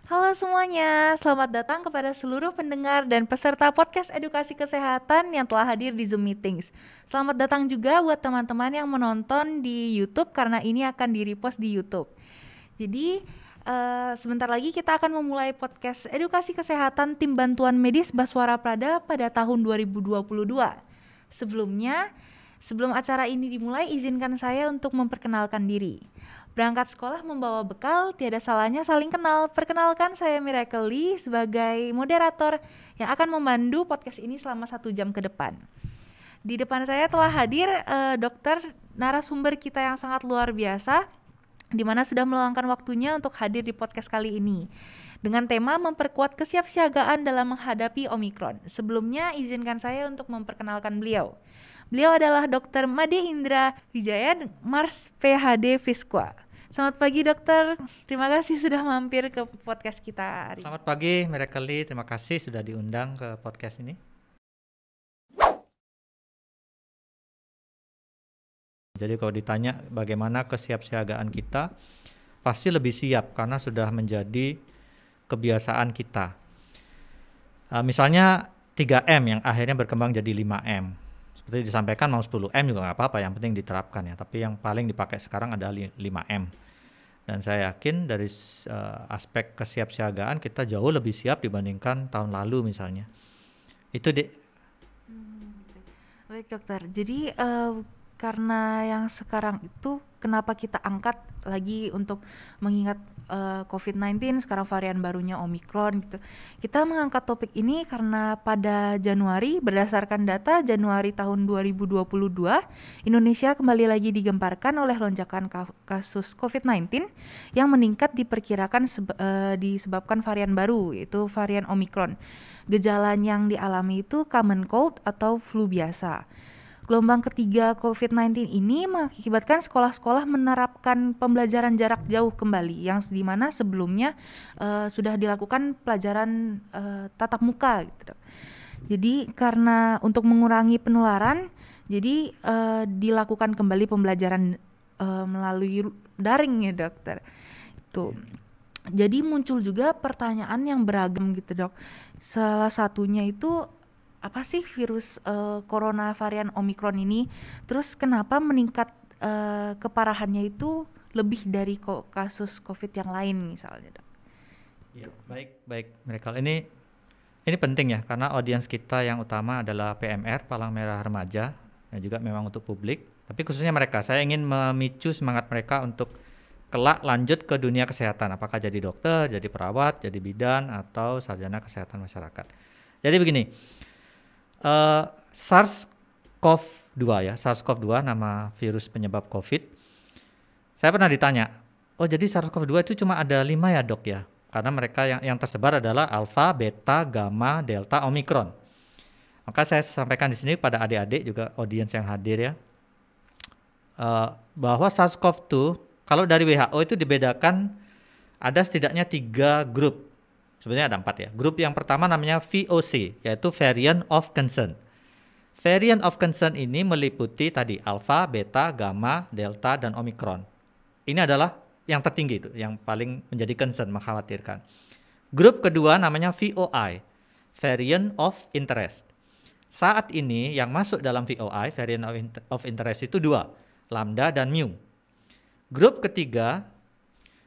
Halo semuanya, selamat datang kepada seluruh pendengar dan peserta podcast edukasi kesehatan yang telah hadir di Zoom Meetings. Selamat datang juga buat teman-teman yang menonton di YouTube karena ini akan di-repost di YouTube. Jadi, sebentar lagi kita akan memulai podcast edukasi kesehatan tim bantuan medis Baswara Prada pada tahun 2022. Sebelum acara ini dimulai, izinkan saya untuk memperkenalkan diri. Berangkat sekolah membawa bekal, tiada salahnya saling kenal. Perkenalkan, saya Miracle Lee sebagai moderator yang akan memandu podcast ini selama 1 jam ke depan. Di depan saya telah hadir dokter narasumber kita yang sangat luar biasa, di mana sudah meluangkan waktunya untuk hadir di podcast kali ini dengan tema memperkuat kesiapsiagaan dalam menghadapi Omikron. Sebelumnya izinkan saya untuk memperkenalkan beliau. Beliau adalah Dr. Made Indra Wijaya, Mars PhD Visqua. Selamat pagi dokter, terima kasih sudah mampir ke podcast kita hari ini. Selamat pagi Miracle Lee, terima kasih sudah diundang ke podcast ini. Jadi kalau ditanya bagaimana kesiapsiagaan kita, pasti lebih siap karena sudah menjadi kebiasaan kita. Misalnya 3M yang akhirnya berkembang jadi 5M. Seperti disampaikan mau 10M juga nggak apa-apa, yang penting diterapkan ya. Tapi yang paling dipakai sekarang adalah 5M. Dan saya yakin dari aspek kesiapsiagaan kita jauh lebih siap dibandingkan tahun lalu misalnya. Itu Baik dokter, jadi karena yang sekarang itu kenapa kita angkat lagi untuk mengingat COVID-19 sekarang varian barunya Omikron gitu. Kita mengangkat topik ini karena pada Januari, berdasarkan data Januari tahun 2022, Indonesia kembali lagi digemparkan oleh lonjakan kasus COVID-19 yang meningkat diperkirakan disebabkan varian baru, yaitu varian Omikron. Gejala yang dialami itu common cold atau flu biasa. Gelombang ketiga COVID-19 ini mengakibatkan sekolah-sekolah menerapkan pembelajaran jarak jauh kembali yang di mana sebelumnya sudah dilakukan pelajaran tatap muka gitu. Jadi karena untuk mengurangi penularan, jadi dilakukan kembali pembelajaran melalui daring ya dokter. Itu. Jadi muncul juga pertanyaan yang beragam gitu dok. Salah satunya itu apa sih virus corona varian Omikron ini? Terus kenapa meningkat keparahannya itu lebih dari kasus COVID yang lain misalnya, dok? Ya, baik mereka ini penting ya karena audiens kita yang utama adalah PMR Palang Merah Remaja dan juga memang untuk publik. Tapi khususnya mereka, saya ingin memicu semangat mereka untuk kelak lanjut ke dunia kesehatan. Apakah jadi dokter, jadi perawat, jadi bidan atau sarjana kesehatan masyarakat. Jadi begini. SARS-CoV-2 ya, SARS-CoV-2 nama virus penyebab COVID. Saya pernah ditanya, oh jadi SARS-CoV-2 itu cuma ada 5 ya dok ya? Karena mereka yang tersebar adalah alfa, beta, gamma, delta, omikron. Maka saya sampaikan di sini pada adik-adik juga audiens yang hadir ya, bahwa SARS-CoV-2 kalau dari WHO itu dibedakan ada setidaknya 3 grup. Sebenarnya ada 4 ya. Grup yang pertama namanya VOC, yaitu Variant of Concern. Variant of Concern ini meliputi tadi alpha, beta, gamma, delta, dan omikron. Ini adalah yang tertinggi itu, yang paling menjadi concern, mengkhawatirkan. Grup kedua namanya VOI, Variant of Interest. Saat ini yang masuk dalam VOI, Variant of Interest itu 2, lambda dan mu. Grup ketiga,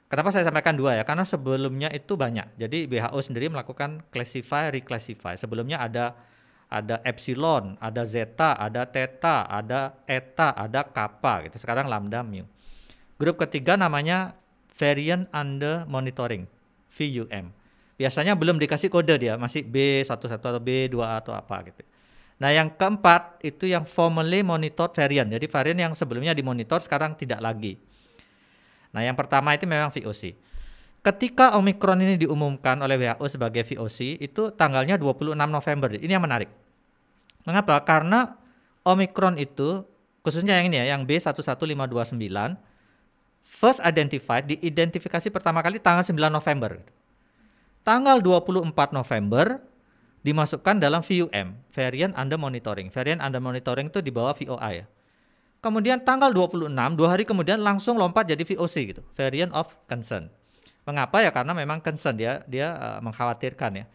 kenapa saya sampaikan 2 ya? Karena sebelumnya itu banyak. Jadi WHO sendiri melakukan classify, reclassify. Sebelumnya ada epsilon, ada zeta, ada theta, ada eta, ada kappa gitu. Sekarang lambda, mu. Grup ketiga namanya variant under monitoring, VUM. Biasanya belum dikasih kode dia, masih B11 atau B2 atau apa gitu. Nah, yang keempat itu yang formally monitored variant. Jadi varian yang sebelumnya dimonitor sekarang tidak lagi. Nah, yang pertama itu memang VOC. Ketika Omikron ini diumumkan oleh WHO sebagai VOC, itu tanggalnya 26 November. Ini yang menarik. Mengapa? Karena Omikron itu, khususnya yang ini ya, yang B11529, first identified, diidentifikasi pertama kali tanggal 9 November. Tanggal 24 November dimasukkan dalam VUM, Variant Under Monitoring. Variant Under Monitoring itu di bawah VOI ya. Kemudian tanggal 26, 2 hari kemudian langsung lompat jadi VOC gitu, Variant of Concern. Mengapa ya? Karena memang concern dia mengkhawatirkan ya.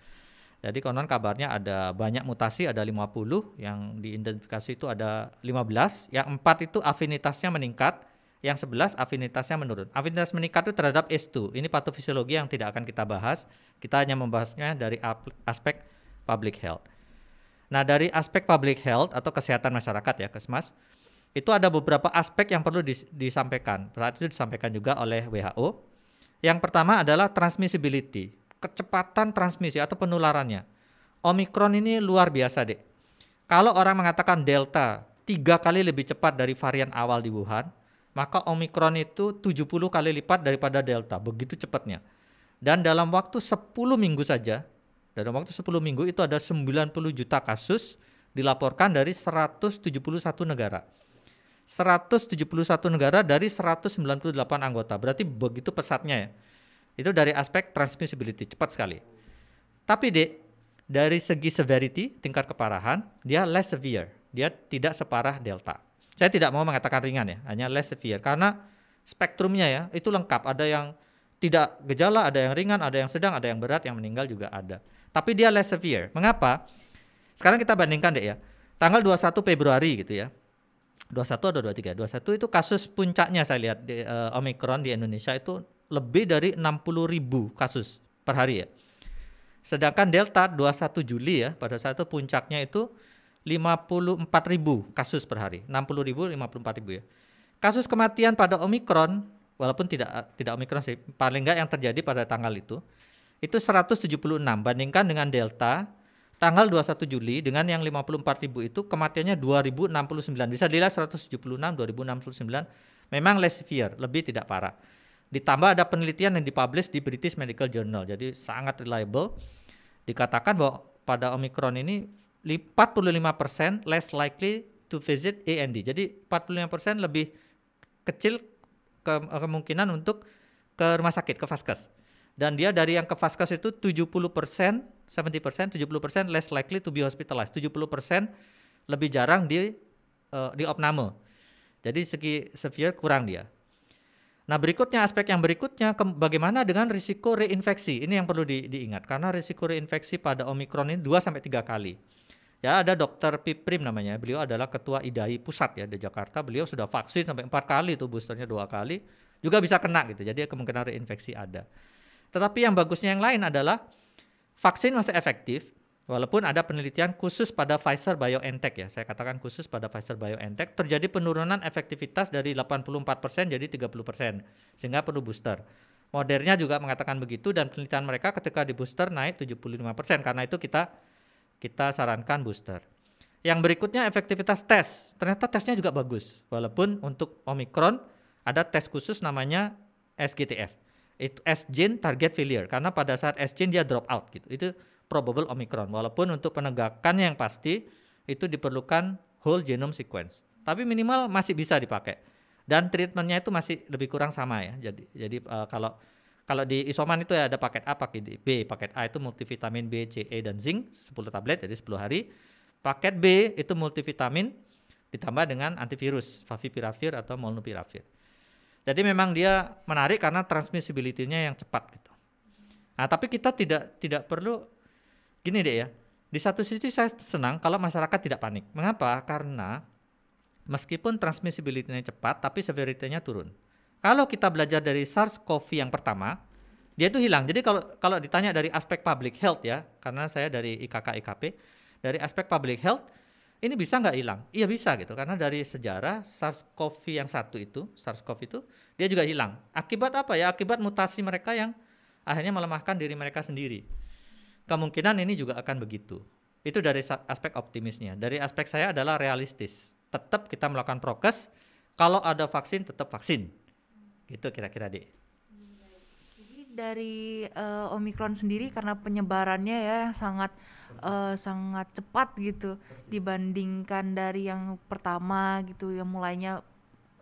Jadi konon kabarnya ada banyak mutasi, ada 50, yang diidentifikasi itu ada 15, yang 4 itu afinitasnya meningkat, yang 11 afinitasnya menurun. Afinitas meningkat itu terhadap ACE2. Ini patofisiologi yang tidak akan kita bahas. Kita hanya membahasnya dari aspek public health. Nah, dari aspek public health atau kesehatan masyarakat ya, Kesmas, itu ada beberapa aspek yang perlu disampaikan. Saat itu disampaikan juga oleh WHO. Yang pertama adalah transmissibility, kecepatan transmisi atau penularannya. Omikron ini luar biasa, Dek. Kalau orang mengatakan Delta 3 kali lebih cepat dari varian awal di Wuhan, maka Omikron itu 70 kali lipat daripada Delta, begitu cepatnya. Dan dalam waktu 10 minggu saja, dalam waktu 10 minggu itu ada 90 juta kasus dilaporkan dari 171 negara. 171 negara dari 198 anggota, berarti begitu pesatnya ya. Itu dari aspek transmissibility, cepat sekali. Tapi Dek, dari segi severity, tingkat keparahan, dia less severe. Dia tidak separah Delta. Saya tidak mau mengatakan ringan ya, hanya less severe. Karena spektrumnya ya, itu lengkap. Ada yang tidak gejala, ada yang ringan, ada yang sedang, ada yang berat, yang meninggal juga ada. Tapi dia less severe. Mengapa? Sekarang kita bandingkan Dek ya. Tanggal 21 Februari gitu ya. 21 atau 23? 21 itu kasus puncaknya saya lihat di, Omikron di Indonesia itu lebih dari 60.000 kasus per hari ya. Sedangkan Delta 21 Juli ya, pada saat itu puncaknya itu 54.000 kasus per hari. 60.000, 54.000 ya. Kasus kematian pada Omikron, walaupun tidak Omikron sih, paling enggak yang terjadi pada tanggal itu 176 bandingkan dengan Delta tanggal 21 Juli dengan yang 54.000 itu kematiannya 2069. Bisa dilihat 176, 2069 memang less severe, lebih tidak parah. Ditambah ada penelitian yang dipublish di British Medical Journal, jadi sangat reliable. Dikatakan bahwa pada Omicron ini 45% less likely to visit A&D. Jadi 45% lebih kecil kemungkinan untuk ke rumah sakit, ke vaskes. Dan dia dari yang ke vaskes itu 70%, 70% less likely to be hospitalized. 70% lebih jarang di opname. Jadi segi severe kurang dia. Nah berikutnya, aspek yang berikutnya, bagaimana dengan risiko reinfeksi? Ini yang perlu diingat, karena risiko reinfeksi pada Omikron ini 2-3 kali. Ya ada Dr. Piprim namanya, beliau adalah ketua IDAI pusat ya di Jakarta, beliau sudah vaksin sampai 4 kali, itu boosternya 2 kali, juga bisa kena gitu, jadi kemungkinan reinfeksi ada. Tetapi yang bagusnya yang lain adalah vaksin masih efektif, walaupun ada penelitian khusus pada Pfizer-BioNTech ya, saya katakan khusus pada Pfizer-BioNTech, terjadi penurunan efektivitas dari 84% jadi 30%, sehingga perlu booster. Moderna juga mengatakan begitu, dan penelitian mereka ketika di booster naik 75%, karena itu kita sarankan booster. Yang berikutnya efektivitas tes, ternyata tesnya juga bagus, walaupun untuk Omicron ada tes khusus namanya SGTF, itu S-gene target failure, karena pada saat S-gene dia drop out gitu, itu probable Omicron, walaupun untuk penegakan yang pasti itu diperlukan whole genome sequence, tapi minimal masih bisa dipakai, dan treatmentnya itu masih lebih kurang sama ya. Jadi kalau di isoman itu ya ada paket A, paket B. Paket A itu multivitamin B, C, E, dan zinc 10 tablet jadi 10 hari. Paket B itu multivitamin ditambah dengan antivirus Favipiravir atau Molnupiravir. Jadi memang dia menarik karena transmissibility-nya yang cepat gitu. Nah, tapi kita tidak perlu gini deh ya. Di satu sisi saya senang kalau masyarakat tidak panik. Mengapa? Karena meskipun transmissibility-nya cepat tapi severity-nya turun. Kalau kita belajar dari SARS-CoV yang pertama, dia itu hilang. Jadi kalau ditanya dari aspek public health ya, karena saya dari IKK IKP, dari aspek public health, ini bisa nggak hilang? Iya bisa gitu, karena dari sejarah SARS-CoV yang satu itu, SARS-CoV itu, dia juga hilang. Akibat apa ya? Akibat mutasi mereka yang akhirnya melemahkan diri mereka sendiri. Kemungkinan ini juga akan begitu. Itu dari aspek optimisnya. Dari aspek saya adalah realistis. Tetap kita melakukan prokes, kalau ada vaksin tetap vaksin. Gitu kira-kira deh. Jadi dari Omikron sendiri karena penyebarannya ya sangat cepat gitu dibandingkan dari yang pertama gitu, yang mulainya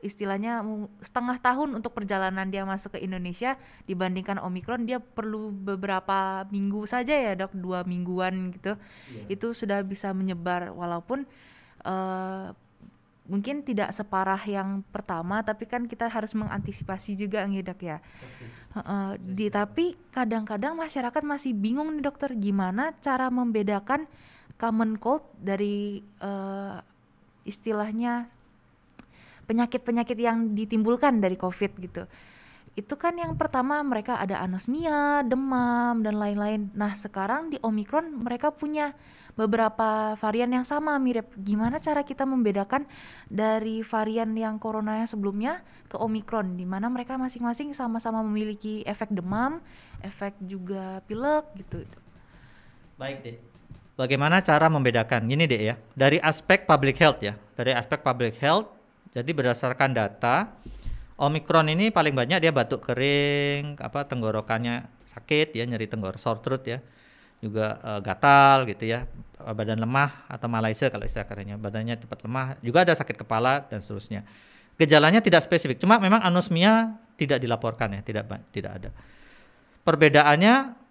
istilahnya setengah tahun untuk perjalanan dia masuk ke Indonesia, dibandingkan Omikron dia perlu beberapa minggu saja ya Dok, 2 mingguan gitu. Itu sudah bisa menyebar, walaupun mungkin tidak separah yang pertama, tapi kan kita harus mengantisipasi juga nih dok ya. Tapi kadang-kadang masyarakat masih bingung nih dokter, gimana cara membedakan common cold dari istilahnya penyakit-penyakit yang ditimbulkan dari COVID gitu. Itu kan yang pertama mereka ada anosmia, demam, dan lain-lain. Nah sekarang di Omicron mereka punya beberapa varian yang sama mirip. Gimana cara kita membedakan dari varian yang corona yang sebelumnya ke Omicron, di mana mereka masing-masing sama-sama memiliki efek demam, efek juga pilek gitu. Baik Dek, bagaimana cara membedakan? Gini Dek ya, dari aspek public health ya, dari aspek public health, jadi berdasarkan data, Omicron ini paling banyak dia batuk kering, tenggorokannya sakit ya, nyeri tenggorok, sore throat ya, juga gatal gitu ya, badan lemah atau malaise kalau istilah kerennya, badannya cepat lemah, juga ada sakit kepala dan seterusnya. Gejalanya tidak spesifik, cuma memang anosmia tidak dilaporkan ya, tidak ada. Perbedaannya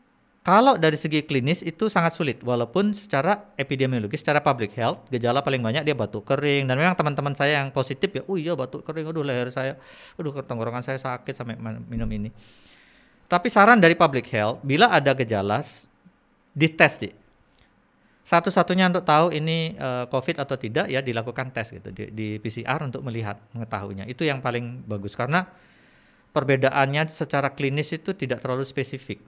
kalau dari segi klinis itu sangat sulit, walaupun secara epidemiologis, secara public health, gejala paling banyak dia batuk kering, dan memang teman-teman saya yang positif ya, iya batuk kering, aduh leher saya, aduh tenggorokan saya sakit sampai minum ini. Tapi saran dari public health, bila ada gejala, dites deh. Satu-satunya untuk tahu ini COVID atau tidak ya dilakukan tes gitu di PCR untuk mengetahuinya. Itu yang paling bagus karena perbedaannya secara klinis itu tidak terlalu spesifik.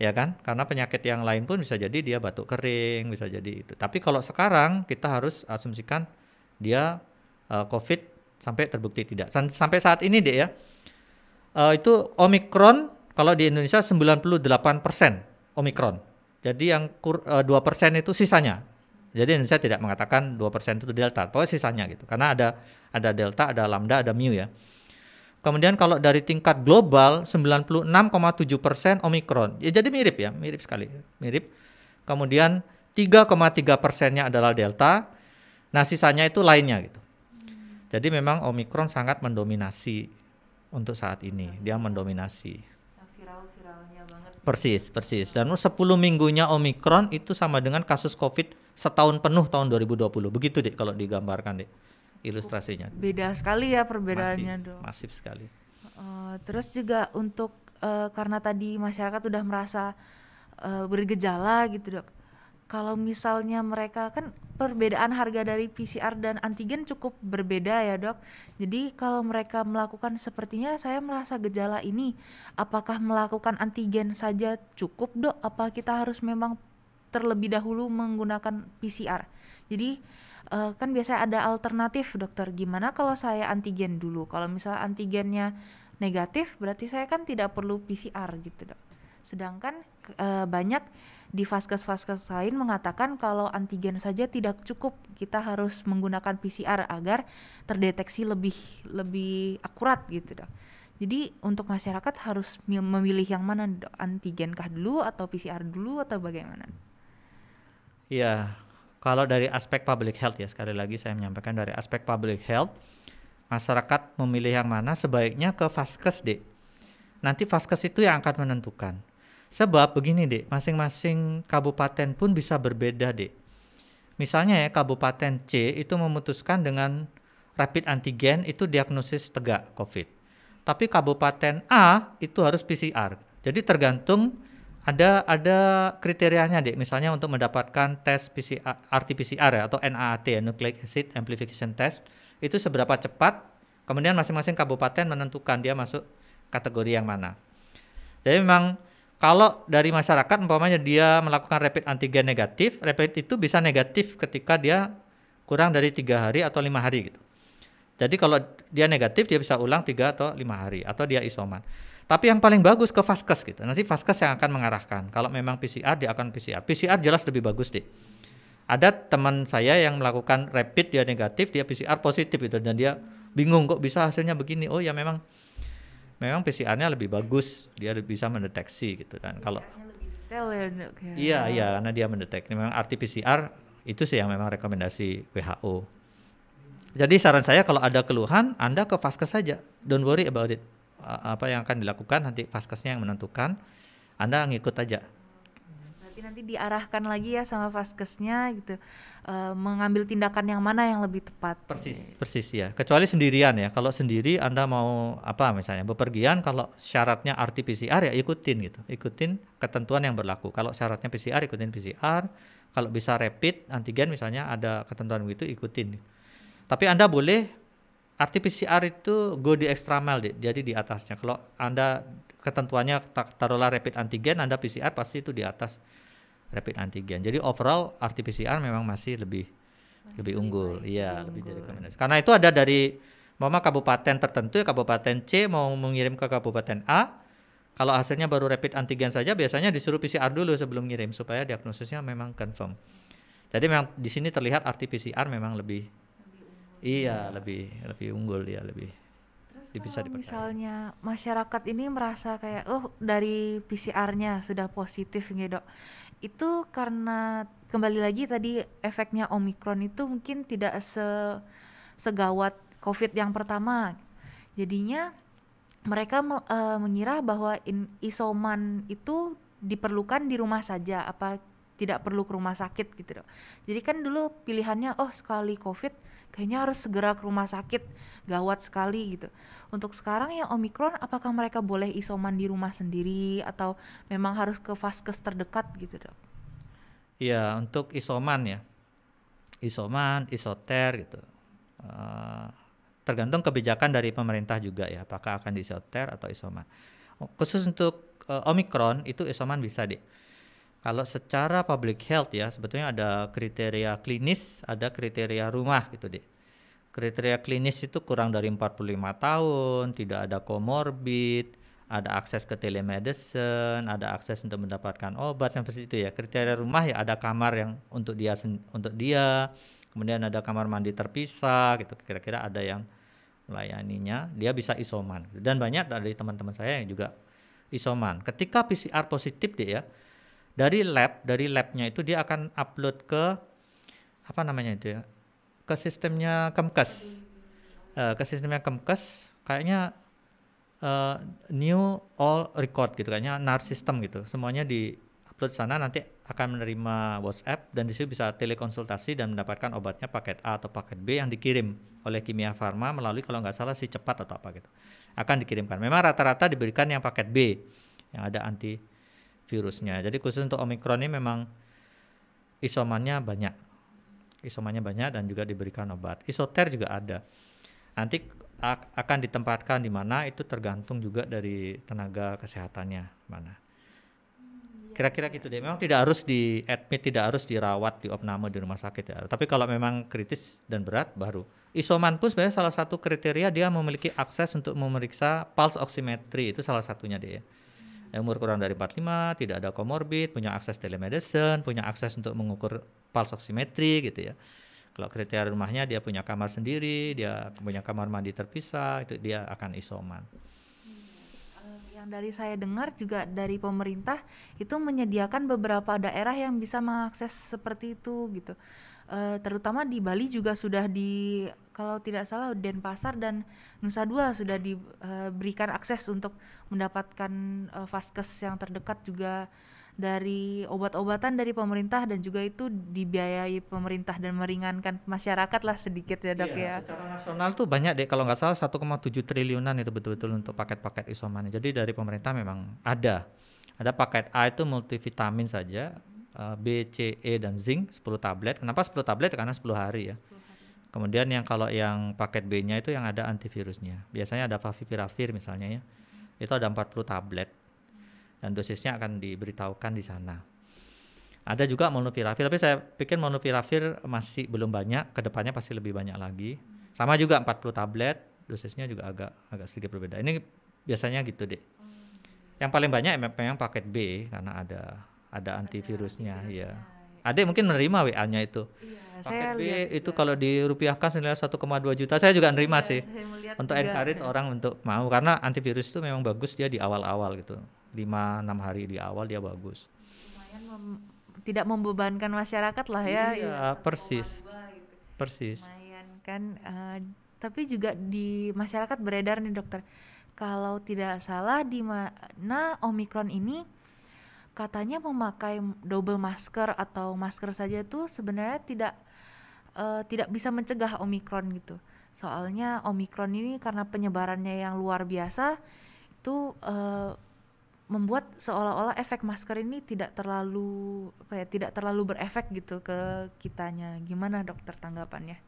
Ya kan, karena penyakit yang lain pun bisa jadi dia batuk kering, bisa jadi itu. Tapi kalau sekarang kita harus asumsikan dia COVID sampai terbukti tidak. Sampai saat ini deh ya, itu Omicron kalau di Indonesia 98% Omicron. Jadi yang 2% itu sisanya. Jadi Indonesia tidak mengatakan 2% itu Delta, pokoknya sisanya gitu. Karena ada Delta, ada Lambda, ada Mu ya. Kemudian kalau dari tingkat global 96,7% Omicron. Ya jadi mirip ya, mirip sekali. Mirip. Kemudian 3,3%-nya adalah Delta. Nah, sisanya itu lainnya gitu. Jadi memang Omicron sangat mendominasi untuk saat ini. Dia mendominasi. Viral-viralnya banget. Persis. Dan 10 minggunya Omicron itu sama dengan kasus COVID setahun penuh tahun 2020. Begitu deh kalau digambarkan deh ilustrasinya. Beda sekali ya perbedaannya dong. Masif sekali. Terus juga untuk karena tadi masyarakat udah merasa bergejala gitu dok. Kalau misalnya mereka kan perbedaan harga dari PCR dan antigen cukup berbeda ya dok. Jadi kalau mereka melakukan sepertinya saya merasa gejala ini, apakah melakukan antigen saja cukup dok? Apa kita harus memang terlebih dahulu menggunakan PCR? Jadi kan biasanya ada alternatif dokter, gimana kalau saya antigen dulu? Kalau misalnya antigennya negatif berarti saya kan tidak perlu PCR gitu dok. Sedangkan banyak di vaskes-vaskes lain mengatakan kalau antigen saja tidak cukup, kita harus menggunakan PCR agar terdeteksi lebih akurat gitu dok. Jadi untuk masyarakat harus memilih yang mana dok? Antigen kah dulu atau PCR dulu atau bagaimana? Iya. Kalau dari aspek public health ya, sekali lagi saya menyampaikan dari aspek public health, masyarakat memilih yang mana sebaiknya ke vaskes dek. Nanti vaskes itu yang akan menentukan. Sebab begini dek, masing-masing kabupaten pun bisa berbeda dek. Misalnya ya Kabupaten C itu memutuskan dengan rapid antigen itu diagnosis tegak COVID. Tapi Kabupaten A itu harus PCR. Jadi tergantung ada kriterianya dek, misalnya untuk mendapatkan tes PCR, RT-PCR ya, atau NAAT ya, Nucleic Acid Amplification Test, itu seberapa cepat, kemudian masing-masing kabupaten menentukan dia masuk kategori yang mana. Jadi memang kalau dari masyarakat umpamanya dia melakukan rapid antigen negatif, rapid itu bisa negatif ketika dia kurang dari 3 hari atau 5 hari gitu. Jadi kalau dia negatif dia bisa ulang 3 atau 5 hari atau dia isoman. Tapi yang paling bagus ke vaskes gitu. Nanti vaskes yang akan mengarahkan. Kalau memang PCR dia akan PCR. PCR jelas lebih bagus deh. Ada teman saya yang melakukan rapid dia negatif, dia PCR positif gitu dan dia bingung kok bisa hasilnya begini. Oh ya memang PCR-nya lebih bagus, dia bisa mendeteksi gitu kan. Kalau lebih detail ya dok ya. Iya karena dia mendeteksi. Memang RT-PCR itu sih yang memang rekomendasi WHO. Jadi saran saya kalau ada keluhan Anda ke vaskes saja. Don't worry about it. Apa yang akan dilakukan nanti vaskesnya yang menentukan, Anda ngikut aja. Berarti Jadi nanti diarahkan lagi ya sama vaskesnya gitu, mengambil tindakan yang mana yang lebih tepat. Persis ya. Kecuali sendirian ya. Kalau sendiri Anda mau apa misalnya bepergian, kalau syaratnya RT-PCR ya ikutin gitu. Ikutin ketentuan yang berlaku. Kalau syaratnya PCR ikutin PCR. Kalau bisa rapid antigen misalnya ada ketentuan begitu ikutin. Tapi Anda boleh RT-PCR itu go di extra mile deh. Jadi di atasnya. Kalau Anda ketentuannya taruhlah rapid antigen, Anda PCR pasti itu di atas rapid antigen. Jadi overall RT-PCR memang masih lebih unggul. Iya, lebih direkomendasi. Karena itu ada dari kabupaten tertentu ya, kabupaten C mau mengirim ke kabupaten A. Kalau hasilnya baru rapid antigen saja biasanya disuruh PCR dulu sebelum ngirim supaya diagnosisnya memang confirm. Jadi memang di sini terlihat RT-PCR memang lebih unggul ya, lebih bisa Kalau dipercaya. misalnya masyarakat ini merasa kayak dari PCR-nya sudah positif nih dok, itu karena kembali lagi tadi efeknya Omikron itu mungkin tidak segawat COVID yang pertama, jadinya mereka mengira bahwa isoman itu diperlukan di rumah saja, apa tidak perlu ke rumah sakit gitu dok. Jadi kan dulu pilihannya sekali COVID kayaknya harus segera ke rumah sakit, gawat sekali gitu. Untuk sekarang yang Omikron, apakah mereka boleh isoman di rumah sendiri atau memang harus ke vaskes terdekat gitu dok? Iya, untuk isoman ya, isoter gitu. Tergantung kebijakan dari pemerintah juga ya, apakah akan diisoter atau isoman. Khusus untuk Omikron itu isoman bisa deh. Kalau secara public health ya, sebetulnya ada kriteria klinis, ada kriteria rumah gitu deh. Kriteria klinis itu kurang dari 45 tahun, tidak ada komorbid, ada akses ke telemedicine, ada akses untuk mendapatkan obat seperti itu ya. Kriteria rumah ya ada kamar yang untuk dia, kemudian ada kamar mandi terpisah gitu. Kira-kira ada yang melayaninya, dia bisa isoman. Dan banyak dari teman-teman saya yang juga isoman. Ketika PCR positif deh ya, dari labnya itu dia akan upload ke apa namanya itu ya, ke sistemnya Kemkes, kayaknya new all record gitu, kayaknya NAR system gitu, semuanya di upload sana, nanti akan menerima WhatsApp dan disitu bisa telekonsultasi dan mendapatkan obatnya paket A atau paket B yang dikirim oleh Kimia Farma melalui kalau nggak salah si cepat atau apa gitu, akan dikirimkan. Memang rata-rata diberikan yang paket B yang ada antivirusnya. Jadi khusus untuk Omikron ini memang isomannya banyak dan juga diberikan obat. Isoter juga ada. Nanti akan ditempatkan di mana itu tergantung juga dari tenaga kesehatannya mana. Kira-kira gitu deh. Memang tidak harus di admit, tidak harus dirawat di opname di rumah sakit ya. Tapi kalau memang kritis dan berat baru. Isoman pun sebenarnya salah satu kriteria dia memiliki akses untuk memeriksa pulse oximetry, itu salah satunya deh ya. Umur kurang dari 45, tidak ada komorbid, punya akses telemedicine, punya akses untuk mengukur pulse oximetry gitu ya. Kalau kriteria rumahnya dia punya kamar sendiri, dia punya kamar mandi terpisah, itu dia akan isoman. Yang dari saya dengar juga dari pemerintah itu menyediakan beberapa daerah yang bisa mengakses seperti itu gitu. Terutama di Bali juga sudah kalau tidak salah Denpasar dan Nusa Dua sudah diberikan akses untuk mendapatkan vaskes yang terdekat, juga dari obat-obatan dari pemerintah dan juga itu dibiayai pemerintah dan meringankan masyarakat lah sedikit ya dok ya. Secara nasional tuh banyak deh, kalau nggak salah 1,7 triliunan itu betul-betul untuk paket-paket isoman. Jadi dari pemerintah memang ada paket A itu multivitamin saja, B, C, E dan zinc 10 tablet. Kenapa 10 tablet? Karena 10 hari ya. Kemudian kalau yang paket B-nya itu yang ada antivirusnya. Biasanya ada Favipiravir misalnya ya. Itu ada 40 tablet. Dan dosisnya akan diberitahukan di sana. Ada juga molnupiravir, tapi saya pikir molnupiravir masih belum banyak, kedepannya pasti lebih banyak lagi. Sama juga 40 tablet, dosisnya juga agak sedikit berbeda. Ini biasanya gitu deh. Yang paling banyak memang paket B karena ada antivirusnya ya. Adek mungkin menerima WA-nya itu. Paket B itu kalau dirupiahkan senilai 1,2 juta. Saya juga nerima sih. Untuk encourage orang untuk mau, karena antivirus itu memang bagus dia di awal-awal gitu. 5-6 hari di awal dia bagus. Lumayan tidak membebankan masyarakat lah ya. Iya, persis. Lumayan kan. Tapi juga di masyarakat beredar nih dokter, kalau tidak salah di mana Omikron ini katanya memakai double masker atau masker saja tuh sebenarnya tidak bisa mencegah Omikron gitu. Soalnya Omikron ini karena penyebarannya yang luar biasa itu membuat seolah-olah efek masker ini tidak terlalu berefek gitu ke kitanya. Gimana dokter tanggapannya?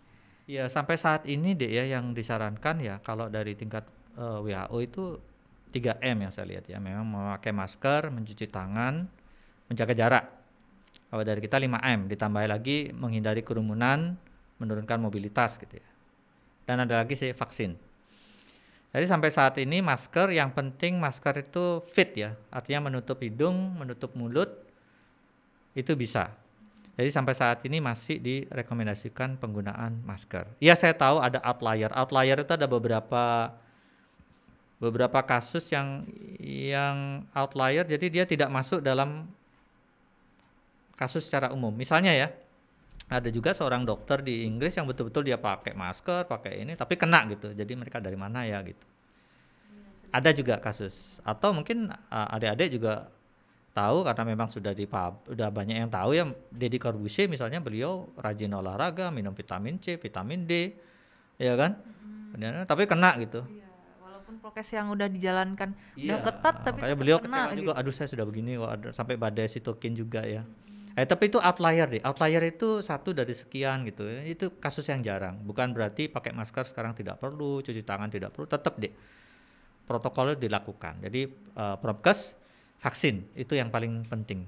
Ya sampai saat ini deh ya yang disarankan ya kalau dari tingkat WHO itu 3M yang saya lihat ya. Memang memakai masker, mencuci tangan, menjaga jarak. Kalau dari kita 5M, ditambah lagi menghindari kerumunan, menurunkan mobilitas gitu ya. Dan ada lagi sih vaksin. Jadi sampai saat ini masker yang penting masker itu fit ya, artinya menutup hidung, menutup mulut itu bisa. Jadi sampai saat ini masih direkomendasikan penggunaan masker. Ya saya tahu ada outlier. Outlier itu ada beberapa kasus yang outlier, jadi dia tidak masuk dalam kasus secara umum. Misalnya ya, ada juga seorang dokter di Inggris yang betul-betul dia pakai masker, pakai ini, tapi kena gitu. Jadi mereka dari mana ya gitu. Ada juga kasus. Atau mungkin adik-adik juga tahu karena memang sudah banyak yang tahu ya. Deddy Corbuzier misalnya, beliau rajin olahraga, minum vitamin C, vitamin D, ya kan? Tapi kena gitu. Iya, walaupun prokes yang udah dijalankan udah Iya, ketat tapi kayak tetap beliau kena kecewa juga. gitu. Aduh saya sudah begini kok, sampai badai sitokin juga ya. Tapi itu outlier deh. Outlier itu satu dari sekian gitu. Itu kasus yang jarang. Bukan berarti pakai masker sekarang tidak perlu, cuci tangan tidak perlu, tetap deh. Protokolnya dilakukan. Jadi prokes, vaksin itu yang paling penting.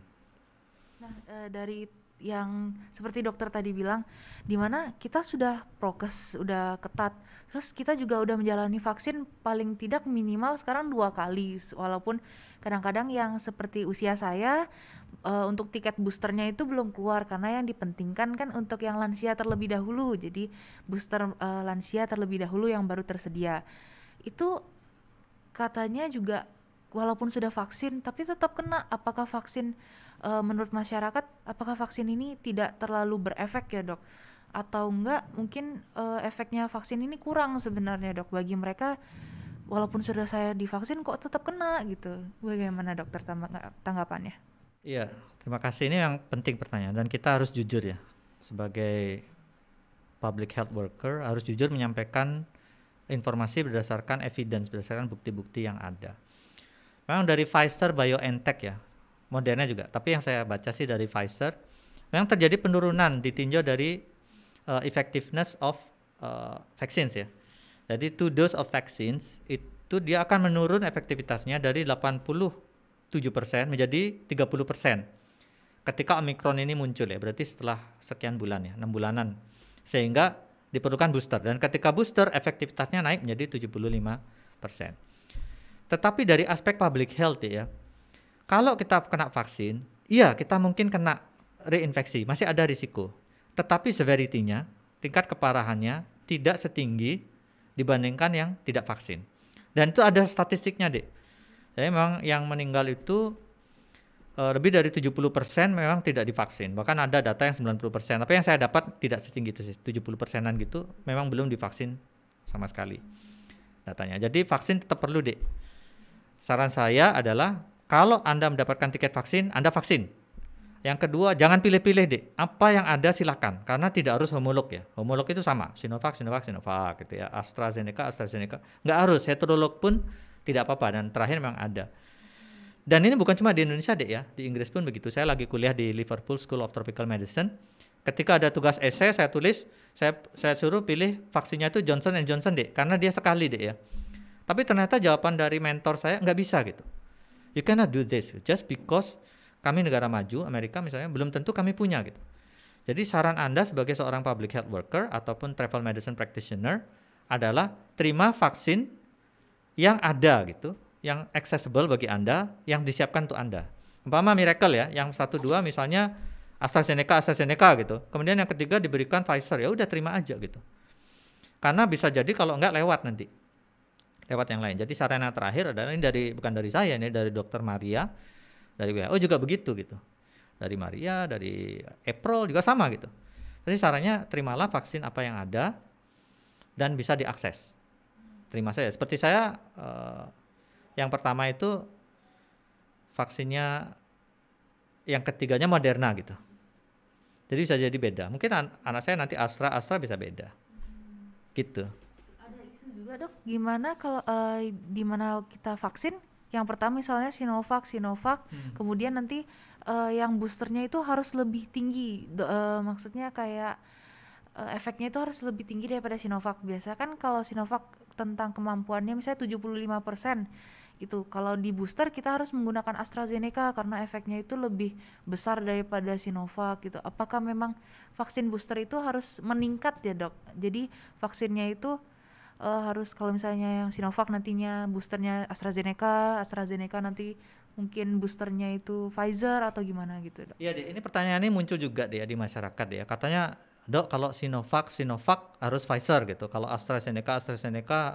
Nah, dari yang seperti dokter tadi bilang, di mana kita sudah prokes, udah ketat, terus kita juga udah menjalani vaksin paling tidak minimal sekarang 2 kali, walaupun kadang-kadang yang seperti usia saya untuk tiket boosternya itu belum keluar karena yang dipentingkan kan untuk yang lansia terlebih dahulu, jadi booster lansia terlebih dahulu yang baru tersedia. Itu katanya juga walaupun sudah vaksin tapi tetap kena. Apakah vaksin menurut masyarakat apakah vaksin ini tidak terlalu berefek ya dok, atau enggak mungkin efeknya vaksin ini kurang sebenarnya dok bagi mereka walaupun sudah saya divaksin kok tetap kena gitu. Bagaimana dokter tanggapannya? Iya, terima kasih. Ini yang penting pertanyaan dan kita harus jujur ya sebagai public health worker, harus jujur menyampaikan informasi berdasarkan evidence, berdasarkan bukti-bukti yang ada. Memang dari Pfizer BioNTech ya, Moderna juga. Tapi yang saya baca sih dari Pfizer, memang terjadi penurunan ditinjau dari effectiveness of vaccines ya. Jadi 2 dose of vaccines itu dia akan menurun efektivitasnya dari 87% menjadi 30% ketika Omicron ini muncul ya. Berarti setelah sekian bulan ya, 6 bulanan. Sehingga diperlukan booster, dan ketika booster efektivitasnya naik menjadi 75%. Tetapi dari aspek public health ya, kalau kita kena vaksin, iya kita mungkin kena reinfeksi, masih ada risiko. Tetapi severity-nya, tingkat keparahannya tidak setinggi dibandingkan yang tidak vaksin. Dan itu ada statistiknya dek. Jadi memang yang meninggal itu lebih dari 70% memang tidak divaksin. Bahkan ada data yang 90%. Tapi yang saya dapat tidak setinggi itu sih. 70%-an gitu memang belum divaksin sama sekali datanya. Jadi vaksin tetap perlu dek. Saran saya adalah kalau Anda mendapatkan tiket vaksin, Anda vaksin. Yang kedua, jangan pilih-pilih dek. Apa yang ada silakan. Karena tidak harus homolog ya. Homolog itu sama. Sinovac gitu ya. AstraZeneca. Nggak harus. Heterolog pun tidak apa-apa. Dan terakhir memang ada. Dan ini bukan cuma di Indonesia dek ya, di Inggris pun begitu. Saya lagi kuliah di Liverpool School of Tropical Medicine. Ketika ada tugas esai, saya tulis, saya suruh pilih vaksinnya itu Johnson & Johnson dek, karena dia sekali dek ya. Tapi ternyata jawaban dari mentor saya nggak bisa gitu. You cannot do this, just because kami negara maju, Amerika misalnya, belum tentu kami punya gitu. Jadi saran Anda sebagai seorang public health worker ataupun travel medicine practitioner adalah terima vaksin yang ada gitu, yang accessible bagi Anda, yang disiapkan untuk Anda. Umpama Miracle ya, yang 1-2 misalnya AstraZeneca gitu. Kemudian yang ketiga diberikan Pfizer, ya udah terima aja gitu. Karena bisa jadi kalau enggak lewat nanti. Lewat yang lain. Jadi saran yang terakhir adalah ini bukan dari saya, ini dari Dr. Maria, dari WHO juga begitu gitu. Dari Maria, dari April juga sama gitu. Jadi sarannya terimalah vaksin apa yang ada dan bisa diakses. Terima saya. Seperti saya yang pertama itu vaksinnya yang ketiganya Moderna gitu. Jadi bisa jadi beda. Mungkin anak saya nanti Astra bisa beda. Gitu. Ada isu juga dok, gimana kalau di mana kita vaksin, yang pertama misalnya Sinovac, kemudian nanti yang boosternya itu harus lebih tinggi, maksudnya kayak efeknya itu harus lebih tinggi daripada Sinovac. Biasa kan kalau Sinovac tentang kemampuannya misalnya 75% gitu. Kalau di booster kita harus menggunakan AstraZeneca karena efeknya itu lebih besar daripada Sinovac gitu. Apakah memang vaksin booster itu harus meningkat ya dok? Jadi vaksinnya itu harus, kalau misalnya yang Sinovac nantinya boosternya AstraZeneca nanti mungkin boosternya itu Pfizer atau gimana gitu dok? Iya deh, ini pertanyaan ini muncul juga deh ya di masyarakat ya. Katanya dok kalau Sinovac harus Pfizer gitu. Kalau AstraZeneca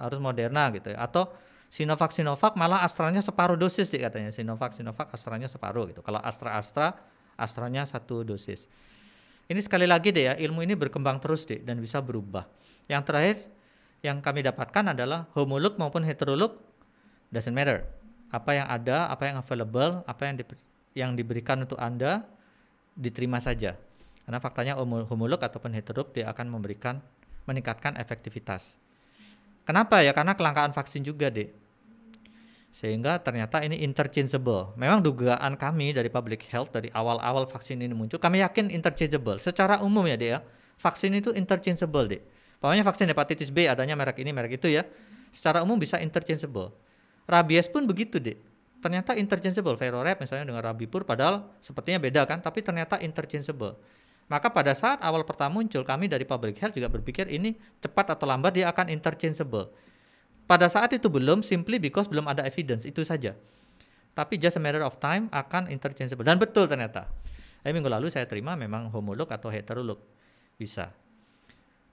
harus Moderna gitu ya. Atau Sinovac malah Astranya separuh dosis sih katanya. Sinovac Astranya separuh gitu. Kalau Astranya 1 dosis. Ini sekali lagi deh ya, ilmu ini berkembang terus deh dan bisa berubah. Yang terakhir yang kami dapatkan adalah homolog maupun heterolog doesn't matter. Apa yang ada, apa yang available, apa yang diberikan untuk Anda diterima saja. Karena faktanya homolog ataupun heterolog dia akan meningkatkan efektivitas. Kenapa ya? Karena kelangkaan vaksin juga deh. Sehingga ternyata ini interchangeable. Memang dugaan kami dari public health dari awal-awal vaksin ini muncul, kami yakin interchangeable. Secara umum ya deh ya, vaksin itu interchangeable deh. Pokoknya vaksin hepatitis B adanya merek ini, merek itu ya, secara umum bisa interchangeable. Rabies pun begitu deh. Ternyata interchangeable, Verorep misalnya dengan Rabipur, padahal sepertinya beda kan, tapi ternyata interchangeable. Maka pada saat awal pertama muncul, kami dari public health juga berpikir ini cepat atau lambat dia akan interchangeable. Pada saat itu belum, simply because belum ada evidence, itu saja. Tapi just a matter of time akan interchangeable. Dan betul ternyata. Minggu lalu saya terima memang homolog atau heterolog. Bisa.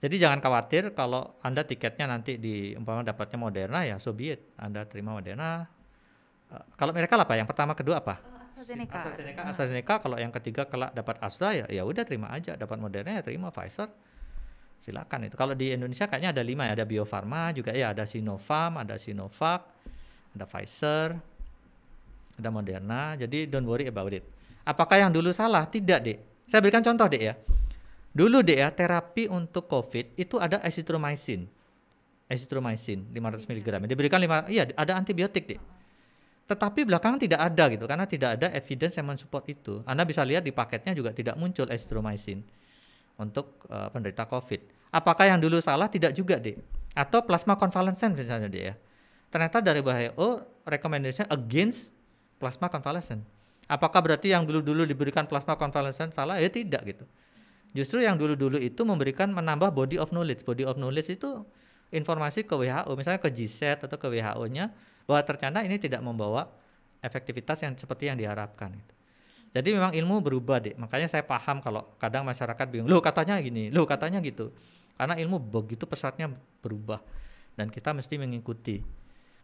Jadi jangan khawatir kalau Anda tiketnya nanti umpama dapatnya Moderna ya so be it. Anda terima Moderna. Kalau mereka apa? Yang pertama, kedua apa? AstraZeneca. Kalau yang ketiga kalau dapat Astra ya udah terima aja. Dapat Moderna ya terima Pfizer. Silakan itu. Kalau di Indonesia kayaknya ada 5 ya, ada Bio Farma juga ya, ada Sinopharm, ada Sinovac, ada Pfizer, ada Moderna. Jadi don't worry about it. Apakah yang dulu salah? Tidak, Dek. Saya berikan contoh, Dek ya. Dulu, Dek ya, terapi untuk COVID itu ada azithromycin 500 mg. Diberikan ada antibiotik, Dek. Tetapi belakangan tidak ada gitu karena tidak ada evidence yang mensupport itu. Anda bisa lihat di paketnya juga tidak muncul azithromycin untuk penderita COVID. Apakah yang dulu salah? Tidak juga, Dek. Atau plasma convalescent misalnya, Dek ya. Ternyata dari WHO recommendation against plasma convalescent. Apakah berarti yang dulu-dulu diberikan plasma convalescent salah? Ya tidak gitu. Justru yang dulu-dulu itu menambah body of knowledge. Body of knowledge itu informasi ke WHO, misalnya ke GSET atau ke WHO-nya bahwa ternyata ini tidak membawa efektivitas yang seperti yang diharapkan gitu. Jadi memang ilmu berubah, Dek. Makanya saya paham kalau kadang masyarakat bingung, loh katanya gini, loh katanya gitu. Karena ilmu begitu pesatnya berubah dan kita mesti mengikuti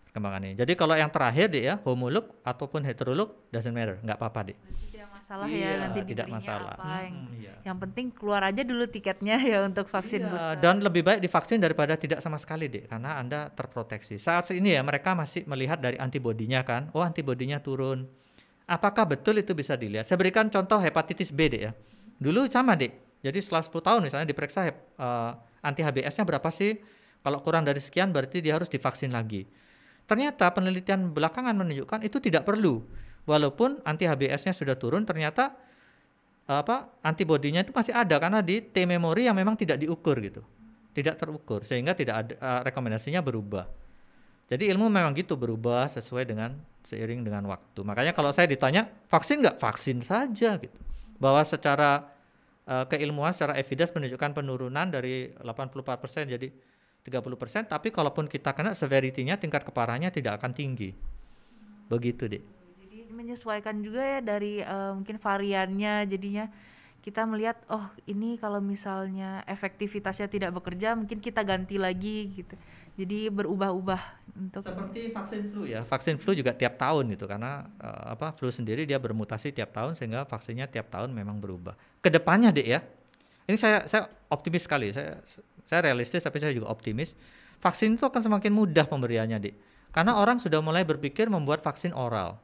perkembangan ini. Jadi kalau yang terakhir, Dek ya, homolog ataupun heterolog doesn't matter, nggak apa-apa, Dek. Tidak masalah ya nanti tidak dibelinya masalah. apa. Yang penting keluar aja dulu tiketnya ya untuk vaksin booster. Dan lebih baik divaksin daripada tidak sama sekali, Dek, karena Anda terproteksi. Saat ini ya mereka masih melihat dari antibodinya kan, antibodinya turun. Apakah betul itu bisa dilihat? Saya berikan contoh hepatitis B, Dek ya. Dulu sama, Dek. Jadi setelah 10 tahun misalnya diperiksa anti HBS-nya berapa sih? Kalau kurang dari sekian berarti dia harus divaksin lagi. Ternyata penelitian belakangan menunjukkan itu tidak perlu. Walaupun anti HBS-nya sudah turun, ternyata antibodinya itu masih ada karena di T memori yang memang tidak diukur gitu. Tidak terukur sehingga tidak ada rekomendasinya berubah. Jadi ilmu memang gitu berubah sesuai dengan seiring dengan waktu. Makanya kalau saya ditanya vaksin nggak, vaksin saja gitu. Bahwa secara keilmuan, secara evidence menunjukkan penurunan dari 84% jadi 30%. Tapi kalaupun kita kena severity-nya, tingkat keparahannya tidak akan tinggi. Begitu, Dek. Jadi menyesuaikan juga ya dari mungkin variannya, jadinya kita melihat ini kalau misalnya efektivitasnya tidak bekerja mungkin kita ganti lagi gitu. Jadi berubah-ubah untuk seperti vaksin flu ya. Vaksin flu juga tiap tahun gitu karena flu sendiri dia bermutasi tiap tahun sehingga vaksinnya tiap tahun memang berubah. Kedepannya, Dek ya. Ini saya optimis sekali. Saya realistis tapi saya juga optimis. Vaksin itu akan semakin mudah pemberiannya, Dek. Karena orang sudah mulai berpikir membuat vaksin oral.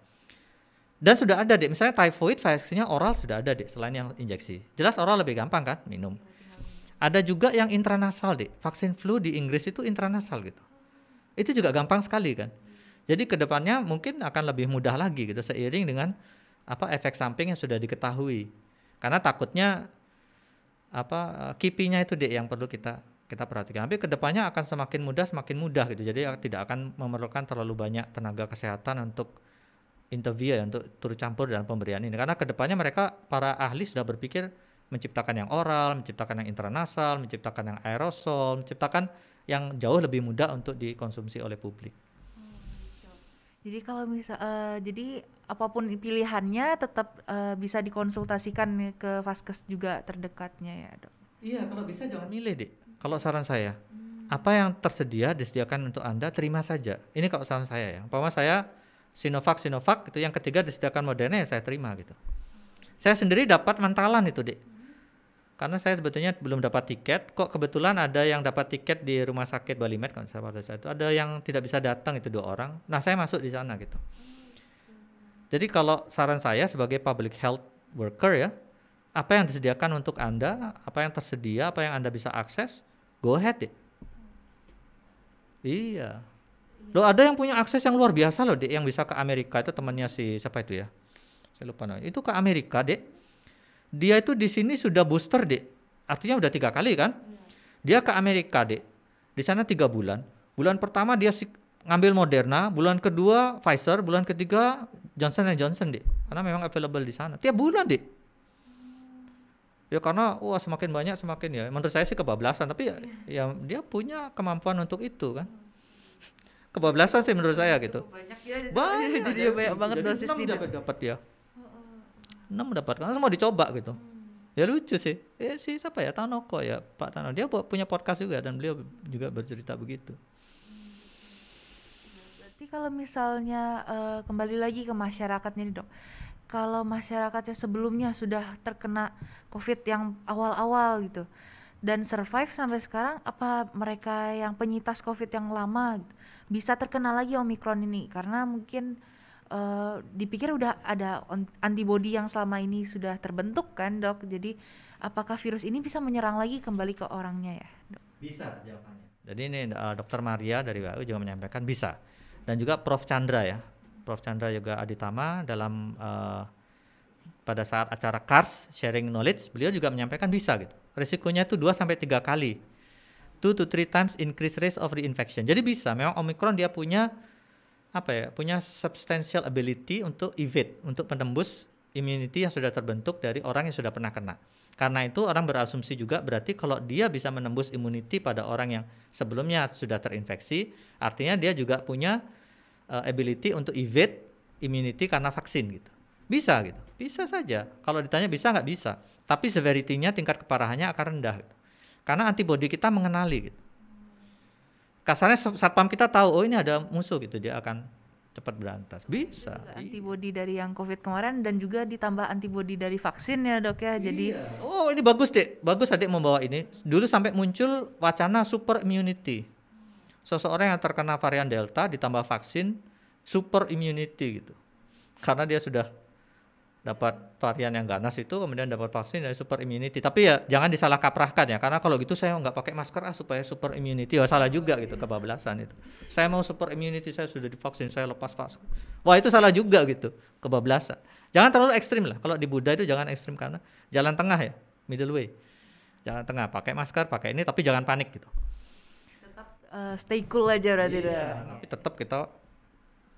Dan sudah ada dek, misalnya typhoid vaksinnya oral sudah ada dek, selain yang injeksi. Jelas oral lebih gampang kan, minum. Ada juga yang intranasal dek, vaksin flu di Inggris itu intranasal gitu. Itu juga gampang sekali kan. Jadi kedepannya mungkin akan lebih mudah lagi gitu, seiring dengan efek samping yang sudah diketahui. Karena takutnya KIPI-nya itu dek yang perlu kita perhatikan. Tapi kedepannya akan semakin mudah gitu. Jadi tidak akan memerlukan terlalu banyak tenaga kesehatan untuk interview ya, untuk turut campur dalam pemberian ini. Karena kedepannya mereka para ahli sudah berpikir menciptakan yang oral, menciptakan yang intranasal, menciptakan yang aerosol, menciptakan yang jauh lebih mudah untuk dikonsumsi oleh publik. Jadi kalau jadi apapun pilihannya tetap bisa dikonsultasikan ke vaskes juga terdekatnya ya dok. Iya, kalau bisa jangan milih dek. Kalau saran saya, apa yang tersedia disediakan untuk Anda terima saja. Ini kalau saran saya ya. Umpama saya Sinovac itu yang ketiga disediakan Moderna ya saya terima gitu. Saya sendiri dapat mentalan itu dek. Karena saya sebetulnya belum dapat tiket, kok kebetulan ada yang dapat tiket di rumah sakit Bali Med, kalau saya pada saat itu ada yang tidak bisa datang itu 2 orang. Nah saya masuk di sana gitu. Jadi kalau saran saya sebagai public health worker ya, apa yang disediakan untuk Anda, apa yang tersedia, apa yang Anda bisa akses, go ahead deh. Iya. Loh ada yang punya akses yang luar biasa loh dek, yang bisa ke Amerika, itu temannya si siapa itu ya? Saya lupa namanya. Itu ke Amerika dek. Dia itu di sini sudah booster dek, artinya udah 3 kali kan? Dia ke Amerika dek, di sana 3 bulan. Bulan pertama dia ngambil Moderna, bulan kedua Pfizer, bulan ketiga Johnson & Johnson dek, karena memang available di sana. Tiap bulan dek. Ya karena semakin banyak semakin ya. Menurut saya sih kebablasan, tapi ya dia punya kemampuan untuk itu kan. Kebablasan sih menurut saya gitu. Banyak jadi banyak banget dosis dapat ya. 6 mendapat karena semua dicoba gitu. Ya lucu sih. Si siapa ya, Tanoko ya, Pak Tanoko. Dia punya podcast juga dan beliau juga bercerita begitu. Berarti kalau misalnya kembali lagi ke masyarakat nih dok. Kalau masyarakatnya sebelumnya sudah terkena COVID yang awal-awal gitu dan survive sampai sekarang, apa mereka yang penyintas COVID yang lama gitu, bisa terkena lagi Omikron ini? Karena mungkin dipikir udah ada antibodi yang selama ini sudah terbentuk kan dok, jadi apakah virus ini bisa menyerang lagi kembali ke orangnya ya dok? Bisa jawabannya. Jadi ini Dr. Maria dari WHO juga menyampaikan bisa, dan juga Prof. Chandra ya, Prof. Chandra juga Aditama dalam pada saat acara CARS Sharing Knowledge, beliau juga menyampaikan bisa gitu. Risikonya itu 2-3 kali, 2 to 3 times increase risk of reinfection. Jadi bisa, memang Omicron dia punya punya substantial ability untuk evade, untuk menembus immunity yang sudah terbentuk dari orang yang sudah pernah kena. Karena itu orang berasumsi juga berarti kalau dia bisa menembus immunity pada orang yang sebelumnya sudah terinfeksi, artinya dia juga punya ability untuk evade immunity karena vaksin gitu. Bisa gitu, bisa saja. Kalau ditanya bisa nggak bisa, tapi severity-nya, tingkat keparahannya akan rendah gitu. Karena antibodi kita mengenali gitu. Kasarnya satpam kita tahu, ini ada musuh gitu, dia akan cepat berantas. Bisa. Antibodi dari yang COVID kemarin dan juga ditambah antibodi dari vaksin ya dok ya. Jadi ini bagus dek, bagus adik membawa ini. Dulu sampai muncul wacana super immunity. Seseorang yang terkena varian Delta ditambah vaksin super immunity gitu. Karena dia sudah dapat varian yang ganas itu, kemudian dapat vaksin dari super immunity. Tapi ya jangan disalah kaprahkan ya, karena kalau gitu saya nggak pakai masker supaya super immunity, salah juga gitu, kebablasan itu. Saya mau super immunity, saya sudah divaksin, saya lepas masker. Wah itu salah juga gitu, kebablasan. Jangan terlalu ekstrim lah, kalau di Buddha itu jangan ekstrim, karena jalan tengah ya, middle way. Jalan tengah, pakai masker, pakai ini, tapi jangan panik gitu. Tetap stay cool aja berarti. Tapi tetap kita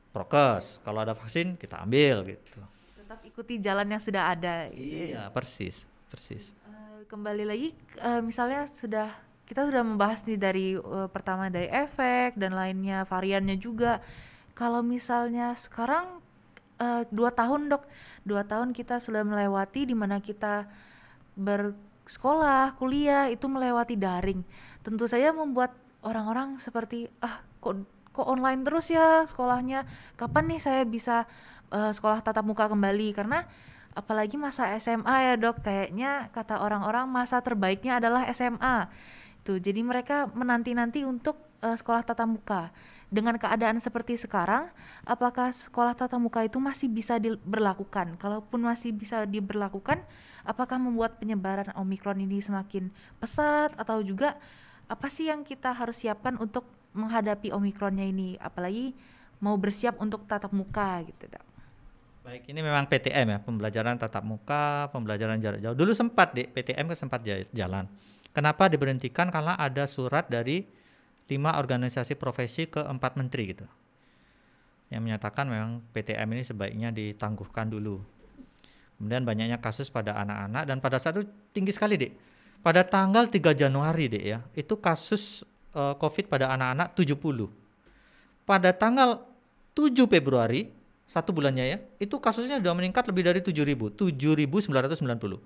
prokes, kalau ada vaksin kita ambil gitu. Tetap ikuti jalan yang sudah ada. Iya, persis. Kembali lagi, misalnya kita sudah membahas nih dari pertama dari efek dan lainnya, variannya juga. Kalau misalnya sekarang 2 tahun dok, 2 tahun kita sudah melewati di mana kita bersekolah, kuliah itu melewati daring. Tentu saja membuat orang-orang seperti kok online terus ya sekolahnya, kapan nih saya bisa sekolah tatap muka kembali, karena apalagi masa SMA ya dok, kayaknya kata orang-orang masa terbaiknya adalah SMA tuh, jadi mereka menanti-nanti untuk sekolah tatap muka. Dengan keadaan seperti sekarang, apakah sekolah tatap muka itu masih bisa diberlakukan? Kalaupun masih bisa diberlakukan, apakah membuat penyebaran Omikron ini semakin pesat, atau juga apa sih yang kita harus siapkan untuk menghadapi Omikronnya ini, apalagi mau bersiap untuk tatap muka gitu, Dok? Baik, ini memang PTM ya, pembelajaran tatap muka, pembelajaran jarak jauh. Dulu sempat di PTM kan sempat jalan. Kenapa diberhentikan? Karena ada surat dari 5 organisasi profesi ke 4 menteri gitu, yang menyatakan memang PTM ini sebaiknya ditangguhkan dulu. Kemudian banyaknya kasus pada anak-anak, dan pada saat itu tinggi sekali, Dek. Pada tanggal 3 Januari, Dek ya, itu kasus COVID pada anak-anak 70. Pada tanggal 7 Februari, 1 bulannya ya, itu kasusnya sudah meningkat lebih dari 7.000, 7.990.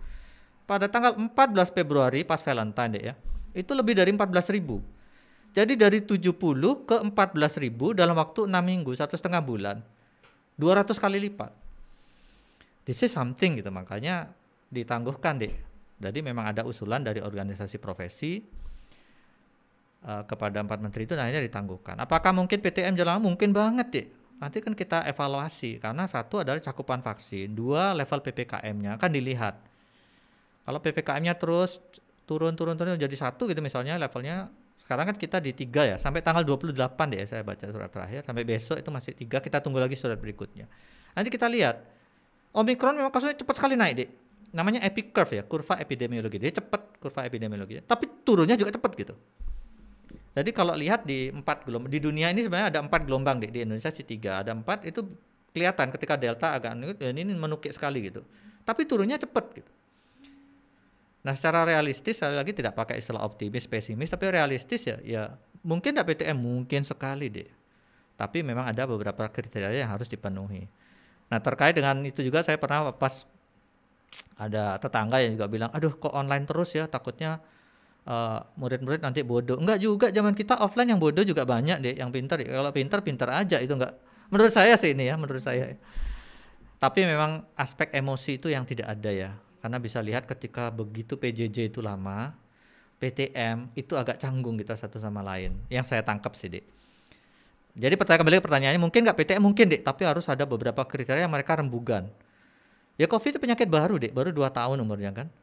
Pada tanggal 14 Februari pas Valentine, Dek ya, itu lebih dari 14.000. Jadi dari 70 ke 14.000 dalam waktu 6 minggu, 1,5 bulan, 200 kali lipat. This is something gitu, makanya ditangguhkan, Dek. Jadi memang ada usulan dari organisasi profesi kepada 4 menteri itu, akhirnya ditangguhkan. Apakah mungkin PTM jalan? Mungkin banget, Dek. Nanti kan kita evaluasi, karena satu adalah cakupan vaksin, 2 level PPKM-nya kan dilihat. Kalau PPKM-nya terus turun jadi 1 gitu misalnya levelnya, sekarang kan kita di 3 ya, sampai tanggal 28 deh saya baca surat terakhir, sampai besok itu masih 3, kita tunggu lagi surat berikutnya. Nanti kita lihat, Omikron memang kasusnya cepat sekali naik, Dek. Namanya epic curve ya, kurva epidemiologi. Dia cepat kurva epidemiologi, tapi turunnya juga cepat gitu. Jadi kalau lihat di 4 gelombang, di dunia ini sebenarnya ada 4 gelombang, Dek. Di Indonesia sih 3, ada 4 itu kelihatan ketika Delta agak ini menukik sekali gitu. Tapi turunnya cepat gitu. Nah, secara realistis, sekali lagi tidak pakai istilah optimis, pesimis, tapi realistis ya mungkin tidak PTM, mungkin sekali, Dek. Tapi memang ada beberapa kriteria yang harus dipenuhi. Nah, terkait dengan itu juga saya pernah pas ada tetangga yang juga bilang, aduh kok online terus ya, takutnya murid-murid nanti bodoh. Enggak juga, zaman kita offline yang bodoh juga banyak, Dek, yang pintar. Kalau pintar aja itu enggak. Menurut saya sih ini ya, menurut saya. Tapi memang aspek emosi itu yang tidak ada ya. Karena bisa lihat ketika begitu PJJ itu lama, PTM itu agak canggung kita satu sama lain. Yang saya tangkap sih, Dek. Jadi kembali pertanyaannya, mungkin nggak PTM? Mungkin, Dek. Tapi harus ada beberapa kriteria yang mereka rembugan. Ya COVID itu penyakit baru, Dek. Baru 2 tahun umurnya kan.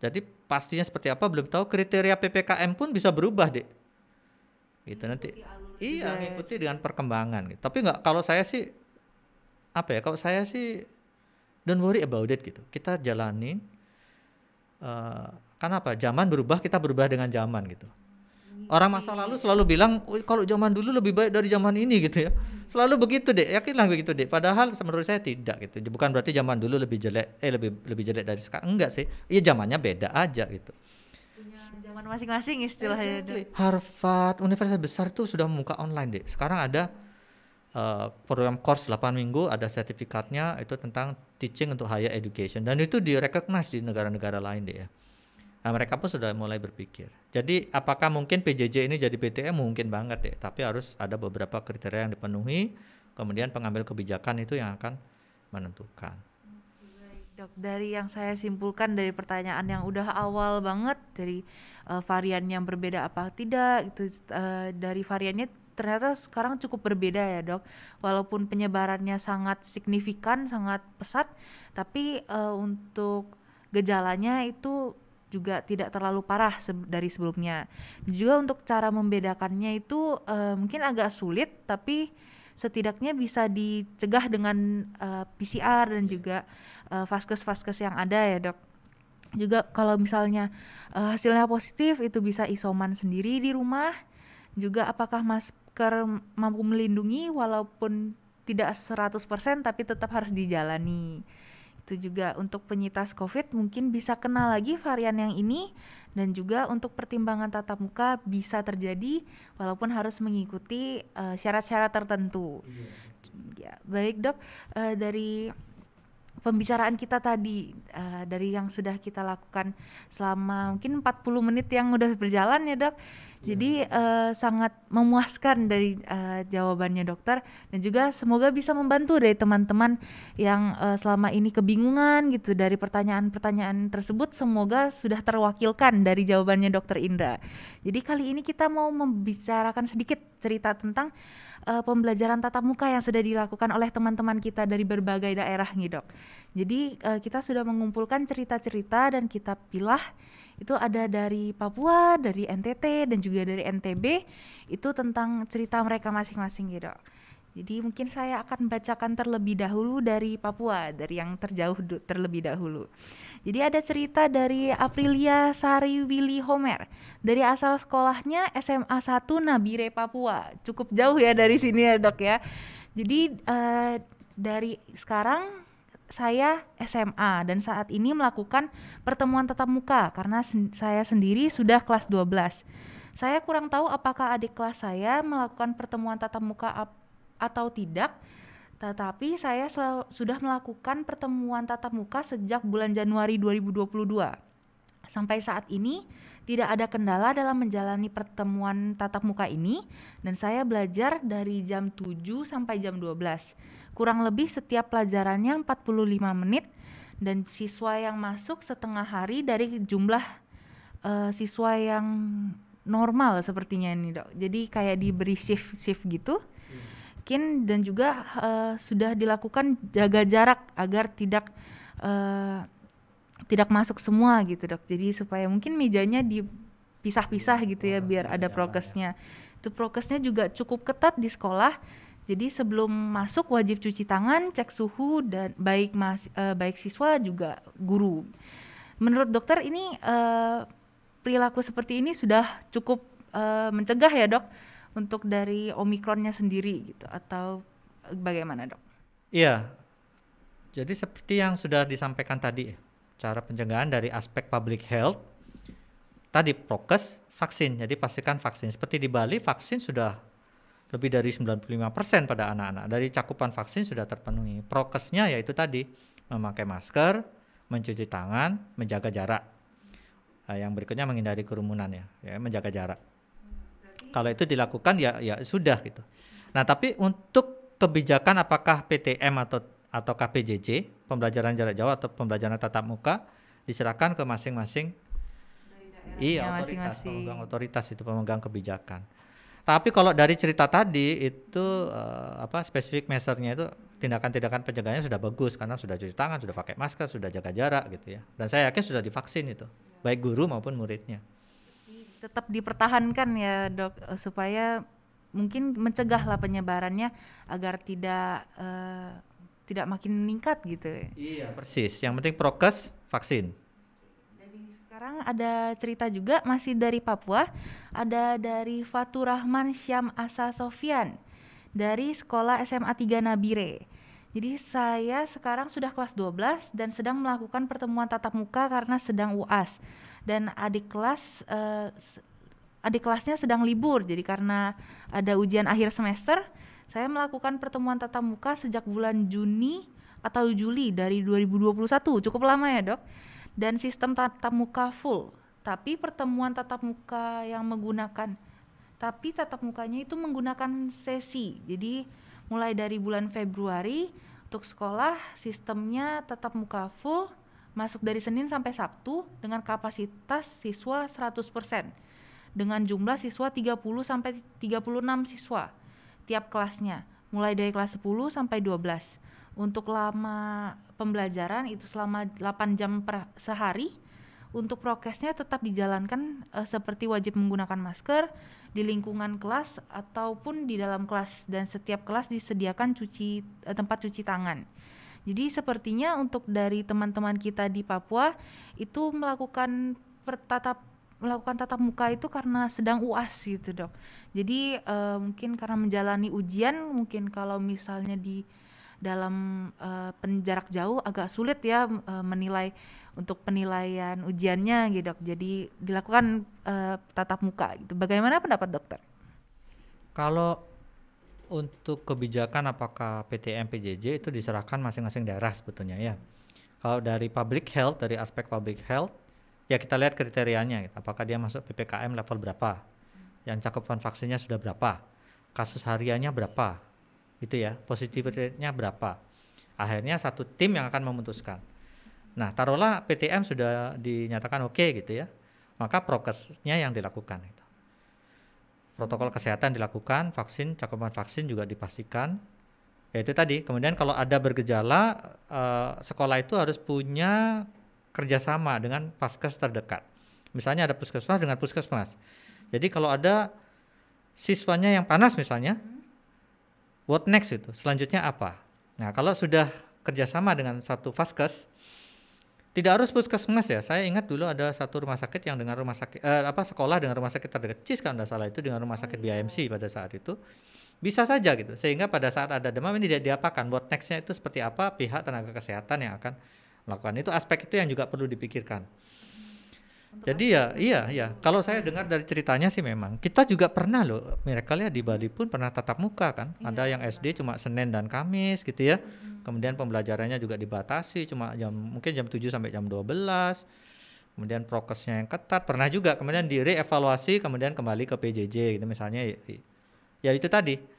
Jadi pastinya seperti apa belum tahu. Kriteria PPKM pun bisa berubah, Dek. Gitu nanti. Iya, ngikuti dengan perkembangan. Gitu. Tapi nggak, kalau saya sih, kalau saya sih, don't worry about it gitu. Kita jalanin. Karena apa? Zaman berubah, kita berubah dengan zaman gitu. Orang masa lalu selalu bilang, kalau zaman dulu lebih baik dari zaman ini gitu ya. Selalu begitu, Dek. Yakinlah begitu, Dek. Padahal menurut saya tidak gitu. Bukan berarti zaman dulu lebih jelek, lebih jelek dari sekarang. Enggak sih. Iya, zamannya beda aja gitu. Punya zaman masing-masing istilahnya. Exactly. Harvard, universitas besar itu sudah membuka online, Dek. Sekarang ada program course 8 minggu, ada sertifikatnya itu tentang teaching untuk higher education, dan itu direcognize di negara-negara lain, Dek ya. Nah, mereka pun sudah mulai berpikir. Jadi apakah mungkin PJJ ini jadi PTM? Mungkin banget, Dek. Tapi harus ada beberapa kriteria yang dipenuhi, kemudian pengambil kebijakan itu yang akan menentukan. Dok, dari yang saya simpulkan dari pertanyaan yang udah awal banget, dari varian yang berbeda apa tidak gitu, dari variannya ternyata sekarang cukup berbeda ya, Dok. Walaupun penyebarannya sangat signifikan, sangat pesat, tapi untuk gejalanya itu juga tidak terlalu parah dari sebelumnya. Juga untuk cara membedakannya itu mungkin agak sulit, tapi setidaknya bisa dicegah dengan PCR dan juga vaskes-vaskes yang ada ya, Dok. Juga kalau misalnya hasilnya positif, itu bisa isoman sendiri di rumah. Juga apakah masker mampu melindungi walaupun tidak 100% tapi tetap harus dijalani. Itu juga untuk penyintas COVID mungkin bisa kena lagi varian yang ini, dan juga untuk pertimbangan tatap muka bisa terjadi walaupun harus mengikuti syarat-syarat tertentu. Ya, baik, Dok, dari pembicaraan kita tadi, dari yang sudah kita lakukan selama mungkin 40 menit yang udah berjalan ya, Dok. Jadi sangat memuaskan dari jawabannya dokter, dan juga semoga bisa membantu dari teman-teman yang selama ini kebingungan gitu dari pertanyaan-pertanyaan tersebut, semoga sudah terwakilkan dari jawabannya dokter Indra. Jadi kali ini kita mau membicarakan sedikit cerita tentang pembelajaran tatap muka yang sudah dilakukan oleh teman-teman kita dari berbagai daerah nih dok. Jadi kita sudah mengumpulkan cerita-cerita dan kita pilah. Itu ada dari Papua, dari NTT, dan juga dari NTB. Itu tentang cerita mereka masing-masing gitu. Jadi mungkin saya akan bacakan terlebih dahulu dari Papua, dari yang terjauh terlebih dahulu. Jadi ada cerita dari Aprilia Sari Willy Homer. Dari asal sekolahnya SMA 1 Nabire, Papua. Cukup jauh ya dari sini ya dok ya. Jadi dari sekarang saya SMA dan saat ini melakukan pertemuan tatap muka karena saya sendiri sudah kelas 12. Saya kurang tahu apakah adik kelas saya melakukan pertemuan tatap muka atau tidak, tetapi saya sudah melakukan pertemuan tatap muka sejak bulan Januari 2022. Sampai saat ini tidak ada kendala dalam menjalani pertemuan tatap muka ini, dan saya belajar dari jam 7 sampai jam 12. Kurang lebih setiap pelajarannya 45 menit, dan siswa yang masuk setengah hari dari jumlah siswa yang normal sepertinya ini dok. Jadi kayak diberi shift gitu. Dan juga sudah dilakukan jaga jarak agar tidak masuk semua gitu dok. Jadi supaya mungkin mejanya dipisah-pisah gitu ya biar ada prokesnya. Itu prokesnya juga cukup ketat di sekolah. Jadi sebelum masuk wajib cuci tangan, cek suhu, dan baik siswa juga guru. Menurut dokter ini perilaku seperti ini sudah cukup mencegah ya dok untuk dari Omikronnya sendiri gitu, atau bagaimana dok? Iya, jadi seperti yang sudah disampaikan tadi, cara pencegahan dari aspek public health, tadi prokes, vaksin. Jadi pastikan vaksin. Seperti di Bali, vaksin sudah lebih dari 95% pada anak-anak. Dari cakupan vaksin sudah terpenuhi. Prokesnya yaitu tadi, memakai masker, mencuci tangan, menjaga jarak. Yang berikutnya menghindari kerumunan ya, menjaga jarak. Kalau itu dilakukan ya sudah gitu. Nah, tapi untuk kebijakan apakah PTM atau KPJJ, pembelajaran jarak jauh atau pembelajaran tatap muka, diserahkan ke masing-masing otoritas itu pemegang kebijakan. Tapi kalau dari cerita tadi itu spesifik measure-nya itu tindakan-tindakan pencegahannya sudah bagus karena sudah cuci tangan, sudah pakai masker, sudah jaga jarak gitu ya. Dan saya yakin sudah divaksin itu, baik guru maupun muridnya. Tetap dipertahankan ya dok, supaya mungkin mencegahlah penyebarannya agar tidak makin meningkat gitu. Iya persis, yang penting prokes, vaksin. Sekarang ada cerita juga masih dari Papua, ada dari Fatur Rahman Syam Asa Sofyan dari sekolah SMA 3 Nabire. Jadi saya sekarang sudah kelas 12 dan sedang melakukan pertemuan tatap muka karena sedang UAS, dan adik kelasnya sedang libur. Jadi karena ada ujian akhir semester, saya melakukan pertemuan tatap muka sejak bulan Juni atau Juli dari 2021, cukup lama ya dok. Dan sistem tatap muka full, tapi pertemuan tatap muka tapi tatap mukanya itu menggunakan sesi. Jadi mulai dari bulan Februari untuk sekolah sistemnya tatap muka full, masuk dari Senin sampai Sabtu dengan kapasitas siswa 100%, dengan jumlah siswa 30 sampai 36 siswa tiap kelasnya, mulai dari kelas 10 sampai 12. Untuk lama pembelajaran itu selama 8 jam sehari. Untuk prokesnya tetap dijalankan seperti wajib menggunakan masker di lingkungan kelas ataupun di dalam kelas, dan setiap kelas disediakan tempat cuci tangan. Jadi sepertinya untuk dari teman-teman kita di Papua itu melakukan tatap muka itu karena sedang UAS gitu dok. Jadi mungkin karena menjalani ujian, mungkin kalau misalnya di dalam penjarak jauh agak sulit ya menilai untuk penilaian ujiannya gitu dok. Jadi dilakukan tatap muka gitu. Bagaimana pendapat dokter? Kalau untuk kebijakan apakah PTM PJJ itu diserahkan masing-masing daerah sebetulnya ya. Kalau dari public health, dari aspek public health ya kita lihat kriterianya gitu. Apakah dia masuk PPKM level berapa. yang cakupan vaksinnya sudah berapa, kasus hariannya berapa, gitu ya, positivity rate-nya berapa. Akhirnya satu tim yang akan memutuskan. Nah, taruhlah PTM sudah dinyatakan oke gitu ya, maka prokesnya yang dilakukan itu. Protokol kesehatan dilakukan, vaksin, cakupan vaksin juga dipastikan. Ya itu tadi, kemudian kalau ada bergejala, sekolah itu harus punya kerjasama dengan vaskes terdekat. Misalnya ada puskesmas dengan puskesmas. Jadi kalau ada siswanya yang panas misalnya, what next itu, selanjutnya apa? Nah kalau sudah kerjasama dengan satu vaskes, tidak harus puskesmas ya. Saya ingat dulu ada satu rumah sakit yang dengan rumah sakit sekolah dengan rumah sakit terdekat, CIS kalau tidak salah itu dengan rumah sakit BIMC pada saat itu bisa saja gitu. Sehingga pada saat ada demam ini diapakan, what next-nya itu seperti apa, pihak tenaga kesehatan yang akan melakukan itu, aspek itu yang juga perlu dipikirkan. Jadi iya. Kalau saya dengar dari ceritanya sih memang kita juga pernah loh, Miracle ya di Bali pun pernah tatap muka kan. Ada yang SD cuma Senin dan Kamis gitu ya. Kemudian pembelajarannya juga dibatasi cuma mungkin jam 7 sampai jam 12. Kemudian prokesnya yang ketat, pernah juga kemudian direvaluasi kemudian kembali ke PJJ gitu misalnya. Ya itu tadi.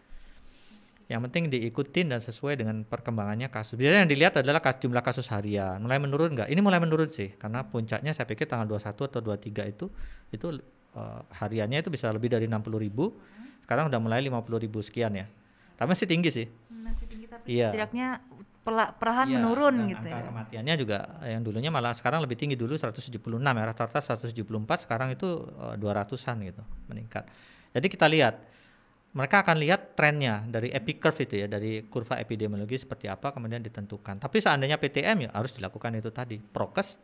Yang penting diikutin dan sesuai dengan perkembangannya kasus. Biasanya yang dilihat adalah jumlah kasus harian. Mulai menurun nggak? Ini mulai menurun sih. Karena puncaknya saya pikir tanggal 21 atau 23 itu hariannya itu bisa lebih dari 60.000. Sekarang udah mulai 50.000 sekian ya. Tapi masih tinggi sih. Masih tinggi tapi setidaknya perlahan menurun gitu ya. Angka kematiannya juga yang dulunya malah sekarang lebih tinggi, dulu 176 ya. Rata-rata 174, sekarang itu 200-an gitu meningkat. Jadi kita lihat. Mereka akan lihat trennya dari epi curve itu ya, dari kurva epidemiologi seperti apa kemudian ditentukan. Tapi seandainya PTM ya harus dilakukan itu tadi, prokes,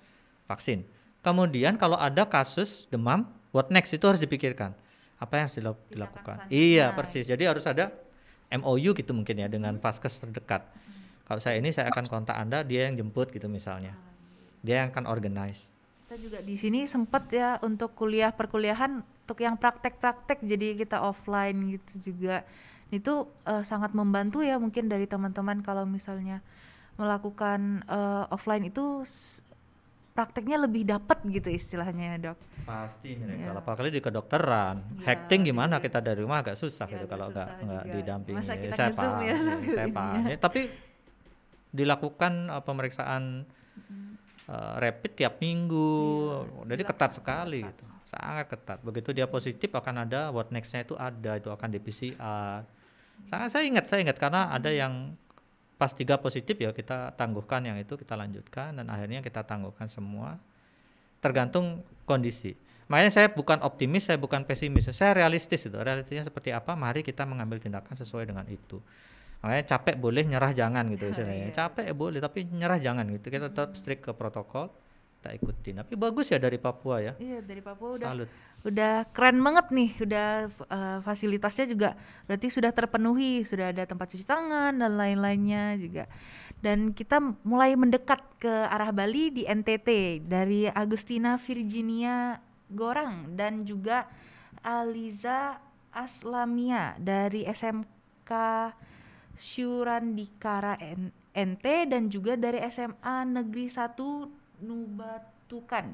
vaksin. Kemudian kalau ada kasus demam, what next itu harus dipikirkan. Apa yang harus dilakukan? Iya persis, jadi harus ada MOU gitu mungkin ya dengan vaskes terdekat. Kalau saya akan kontak Anda, dia yang jemput gitu misalnya. Dia yang akan organize. Kita juga di sini sempat ya untuk perkuliahan untuk yang praktek-praktek, jadi kita offline gitu juga. Itu sangat membantu ya mungkin dari teman-teman kalau misalnya melakukan offline itu prakteknya lebih dapat gitu istilahnya ya dok. Pasti kalau apalagi di kedokteran, hacking gimana kita dari rumah agak susah gitu kalau nggak didampingi. Saya paham. Tapi dilakukan pemeriksaan rapid tiap minggu, jadi ketat sekali gitu, sangat ketat. Begitu dia positif akan ada what next-nya itu akan di PCR. Saya ingat karena ada yang pas 3 positif ya kita tangguhkan yang itu, kita lanjutkan dan akhirnya kita tangguhkan semua. Tergantung kondisi. Makanya saya bukan optimis, saya bukan pesimis, saya realistis itu. Realistisnya seperti apa? Mari kita mengambil tindakan sesuai dengan itu. Makanya capek boleh, nyerah jangan gitu istilahnya. Capek boleh tapi nyerah jangan gitu. Kita tetap strict ke protokol, kita ikutin. Tapi bagus ya dari Papua ya. Iya, dari Papua Salut. udah keren banget nih. Udah fasilitasnya juga berarti sudah terpenuhi, sudah ada tempat cuci tangan dan lain-lainnya juga. Dan kita mulai mendekat ke arah Bali di NTT dari Agustina Virginia Gorang dan juga Aliza Aslamia dari SMK Syurandikara NT dan juga dari SMA Negeri 1 Nubatukan.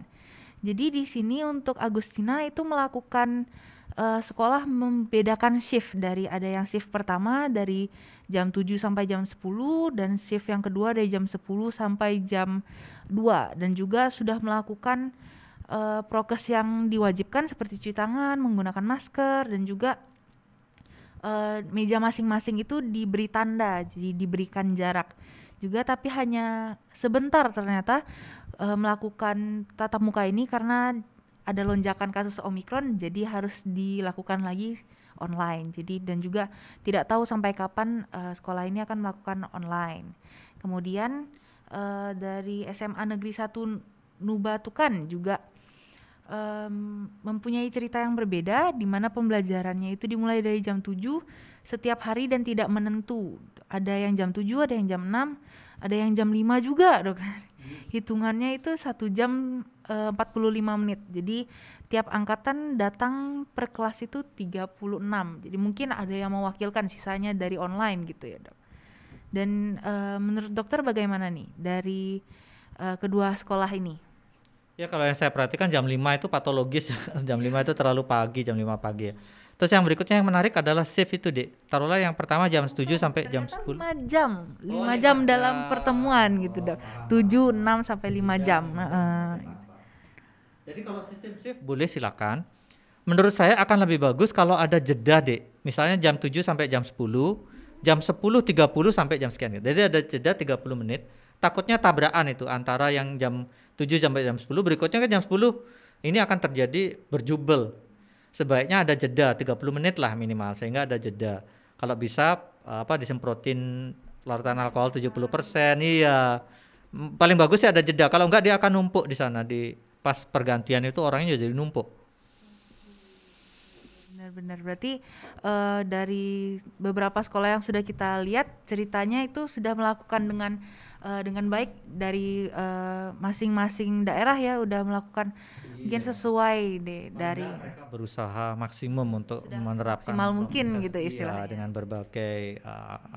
Jadi di sini untuk Agustina itu melakukan sekolah membedakan shift, dari ada yang shift pertama dari jam 7 sampai jam 10 dan shift yang kedua dari jam 10 sampai jam 2 dan juga sudah melakukan prokes yang diwajibkan seperti cuci tangan, menggunakan masker dan juga meja masing-masing itu diberi tanda, jadi diberikan jarak juga, tapi hanya sebentar ternyata melakukan tatap muka ini karena ada lonjakan kasus Omikron, jadi harus dilakukan lagi online. Jadi dan juga tidak tahu sampai kapan sekolah ini akan melakukan online. Kemudian dari SMA Negeri 1 Nubatukan juga mempunyai cerita yang berbeda, di mana pembelajarannya itu dimulai dari jam 7 setiap hari dan tidak menentu. Ada yang jam 7, ada yang jam 6, ada yang jam 5 juga, dokter. Hitungannya itu 1 jam 45 menit. Jadi tiap angkatan datang per kelas itu 36. Jadi mungkin ada yang mewakilkan, sisanya dari online gitu ya, dok. Dan menurut dokter bagaimana nih dari kedua sekolah ini? Ya kalau yang saya perhatikan jam 5 itu patologis, jam 5 itu terlalu pagi, jam 5 pagi ya. Terus yang berikutnya yang menarik adalah shift itu, Dik. Taruhlah yang pertama jam 7 sampai jam Ternyata 10. 5 jam, Oh, 5 jam 5 dalam jam. pertemuan gitu Oh, dok. paham, paham. 7, 6 sampai 5 5 jam. jam. Heeh. Oke, paham, paham. Jadi kalau sistem shift boleh silakan. Menurut saya akan lebih bagus kalau ada jeda, Dek. Misalnya jam 7 sampai jam 10, jam 10.30 sampai jam sekian gitu. Jadi ada jeda 30 menit. Takutnya tabrakan itu antara yang jam 7 sampai jam 10, berikutnya kan jam 10. Ini akan terjadi berjubel. Sebaiknya ada jeda 30 menit lah minimal sehingga ada jeda. Kalau bisa disemprotin larutan alkohol 70%, iya. Paling bagus sih ada jeda. Kalau enggak dia akan numpuk di sana di pas pergantian itu orangnya jadi numpuk. Benar-benar berarti dari beberapa sekolah yang sudah kita lihat ceritanya itu sudah melakukan dengan baik dari masing-masing daerah ya udah melakukan mungkin sesuai deh dari Mereka berusaha maksimum untuk sudah menerapkan semaksimal mungkin prokes, gitu iya, istilahnya. dengan berbagai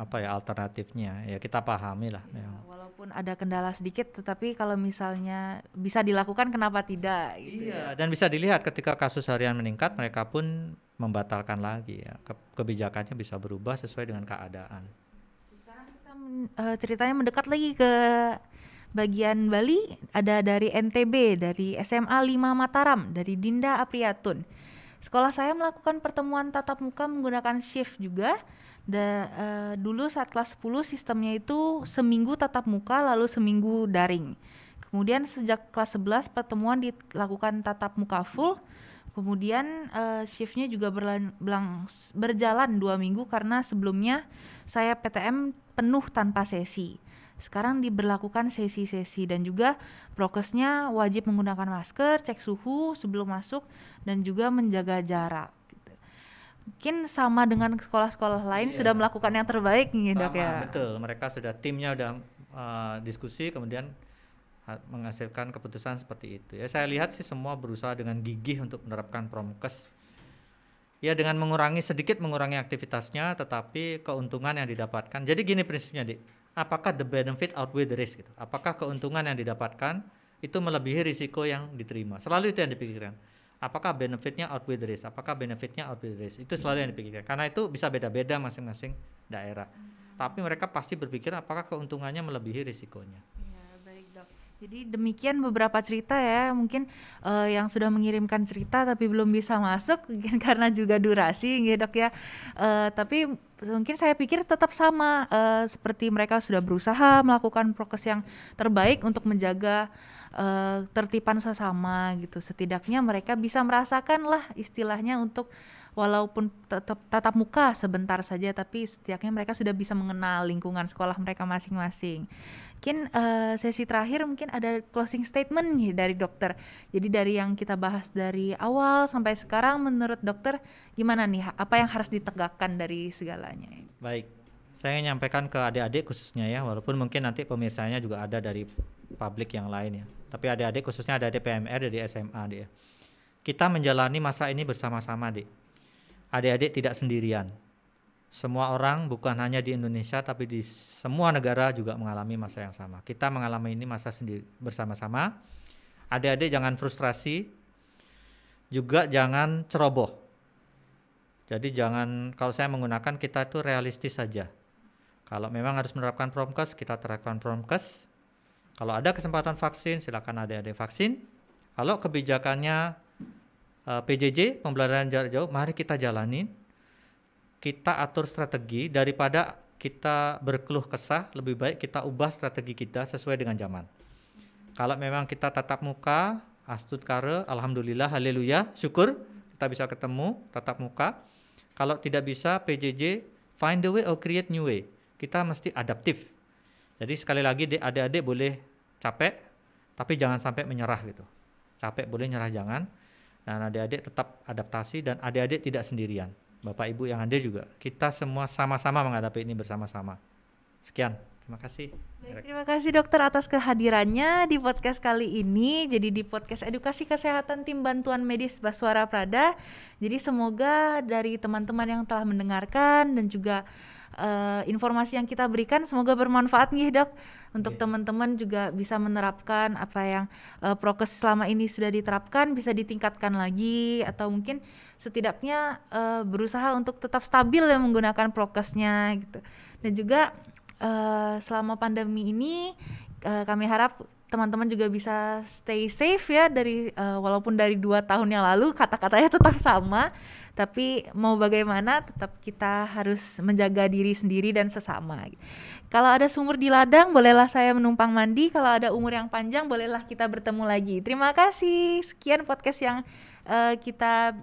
alternatifnya. Ya kita pahami lah. Ya, walaupun ada kendala sedikit tetapi kalau misalnya bisa dilakukan kenapa tidak gitu ya. Iya, dan bisa dilihat ketika kasus harian meningkat mereka pun membatalkan lagi ya. Kebijakannya bisa berubah sesuai dengan keadaan. Sekarang kita ceritanya mendekat lagi ke bagian Bali, ada dari NTB, dari SMA 5 Mataram, dari Dinda Apriatun. Sekolah saya melakukan pertemuan tatap muka menggunakan shift juga. Dulu saat kelas 10 sistemnya itu seminggu tatap muka lalu seminggu daring. Kemudian sejak kelas 11 pertemuan dilakukan tatap muka full. Kemudian shiftnya juga berjalan 2 minggu karena sebelumnya saya PTM penuh tanpa sesi. Sekarang diberlakukan sesi-sesi dan juga prokesnya wajib menggunakan masker, cek suhu sebelum masuk dan juga menjaga jarak. Gitu. Mungkin sama dengan sekolah-sekolah lain sudah melakukan yang terbaik nih dok ya. Betul, mereka sudah timnya udah diskusi kemudian menghasilkan keputusan seperti itu. Ya saya lihat sih semua berusaha dengan gigih untuk menerapkan prokes. Ya dengan sedikit mengurangi aktivitasnya tetapi keuntungan yang didapatkan. Jadi gini prinsipnya, Dik. Apakah the benefit outweigh the risk gitu? Apakah keuntungan yang didapatkan itu melebihi risiko yang diterima? Selalu itu yang dipikirkan. Apakah benefitnya outweigh the risk? Apakah benefitnya outweigh the risk? Itu selalu yang dipikirkan. Karena itu bisa beda-beda masing-masing daerah. Tapi mereka pasti berpikir apakah keuntungannya melebihi risikonya. Ya, baik dok. Jadi demikian beberapa cerita ya, mungkin yang sudah mengirimkan cerita tapi belum bisa masuk mungkin karena juga durasi gitu dok ya. Tapi mungkin saya pikir tetap sama seperti mereka sudah berusaha melakukan prokes yang terbaik untuk menjaga tertiban sesama gitu. Setidaknya mereka bisa merasakan lah istilahnya untuk walaupun tetap tatap muka sebentar saja tapi setidaknya mereka sudah bisa mengenal lingkungan sekolah mereka masing-masing. Mungkin sesi terakhir mungkin ada closing statement nih dari dokter. Jadi dari yang kita bahas dari awal sampai sekarang menurut dokter gimana nih apa yang harus ditegakkan dari segalanya? Baik, saya ingin nyampaikan ke adik-adik khususnya ya, walaupun mungkin nanti pemirsanya juga ada dari publik yang lain ya. Tapi adik-adik khususnya adik-adik PMR dari SMA dia. Kita menjalani masa ini bersama-sama, Dik. Adik-adik tidak sendirian. Semua orang bukan hanya di Indonesia tapi di semua negara juga mengalami masa yang sama. Kita mengalami ini masa sendiri bersama-sama. Adik-adik jangan frustrasi, juga jangan ceroboh. Jadi jangan, kalau saya menggunakan kita itu realistis saja. Kalau memang harus menerapkan prokes, kita terapkan prokes. Kalau ada kesempatan vaksin, silakan adik-adik vaksin. Kalau kebijakannya PJJ, pembelajaran jarak jauh, mari kita jalanin. Kita atur strategi daripada kita berkeluh kesah, lebih baik kita ubah strategi kita sesuai dengan zaman. Kalau memang kita tatap muka, astut kare, alhamdulillah, haleluya, syukur kita bisa ketemu tatap muka. Kalau tidak bisa PJJ, find the way or create new way. Kita mesti adaptif. Jadi sekali lagi adik-adik boleh capek, tapi jangan sampai menyerah gitu. Capek boleh, nyerah jangan. Dan adik-adik tetap adaptasi dan adik-adik tidak sendirian. Bapak Ibu yang hadir juga, kita semua sama-sama menghadapi ini bersama-sama. Sekian. Terima kasih. Baik, terima kasih dokter atas kehadirannya di podcast kali ini. Jadi di podcast edukasi kesehatan tim bantuan medis Baswara Prada. Jadi semoga dari teman-teman yang telah mendengarkan dan juga informasi yang kita berikan semoga bermanfaat nih dok. Untuk teman-teman juga bisa menerapkan apa yang prokes selama ini sudah diterapkan, bisa ditingkatkan lagi atau mungkin setidaknya berusaha untuk tetap stabil ya menggunakan prokesnya gitu. Dan juga selama pandemi ini kami harap teman-teman juga bisa stay safe ya dari walaupun dari 2 tahun yang lalu kata-katanya tetap sama, tapi mau bagaimana tetap kita harus menjaga diri sendiri dan sesama. Kalau ada sumur di ladang bolehlah saya menumpang mandi, kalau ada umur yang panjang bolehlah kita bertemu lagi. Terima kasih, sekian podcast yang kita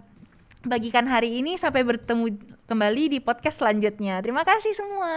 bagikan hari ini, sampai bertemu kembali di podcast selanjutnya. Terima kasih semua.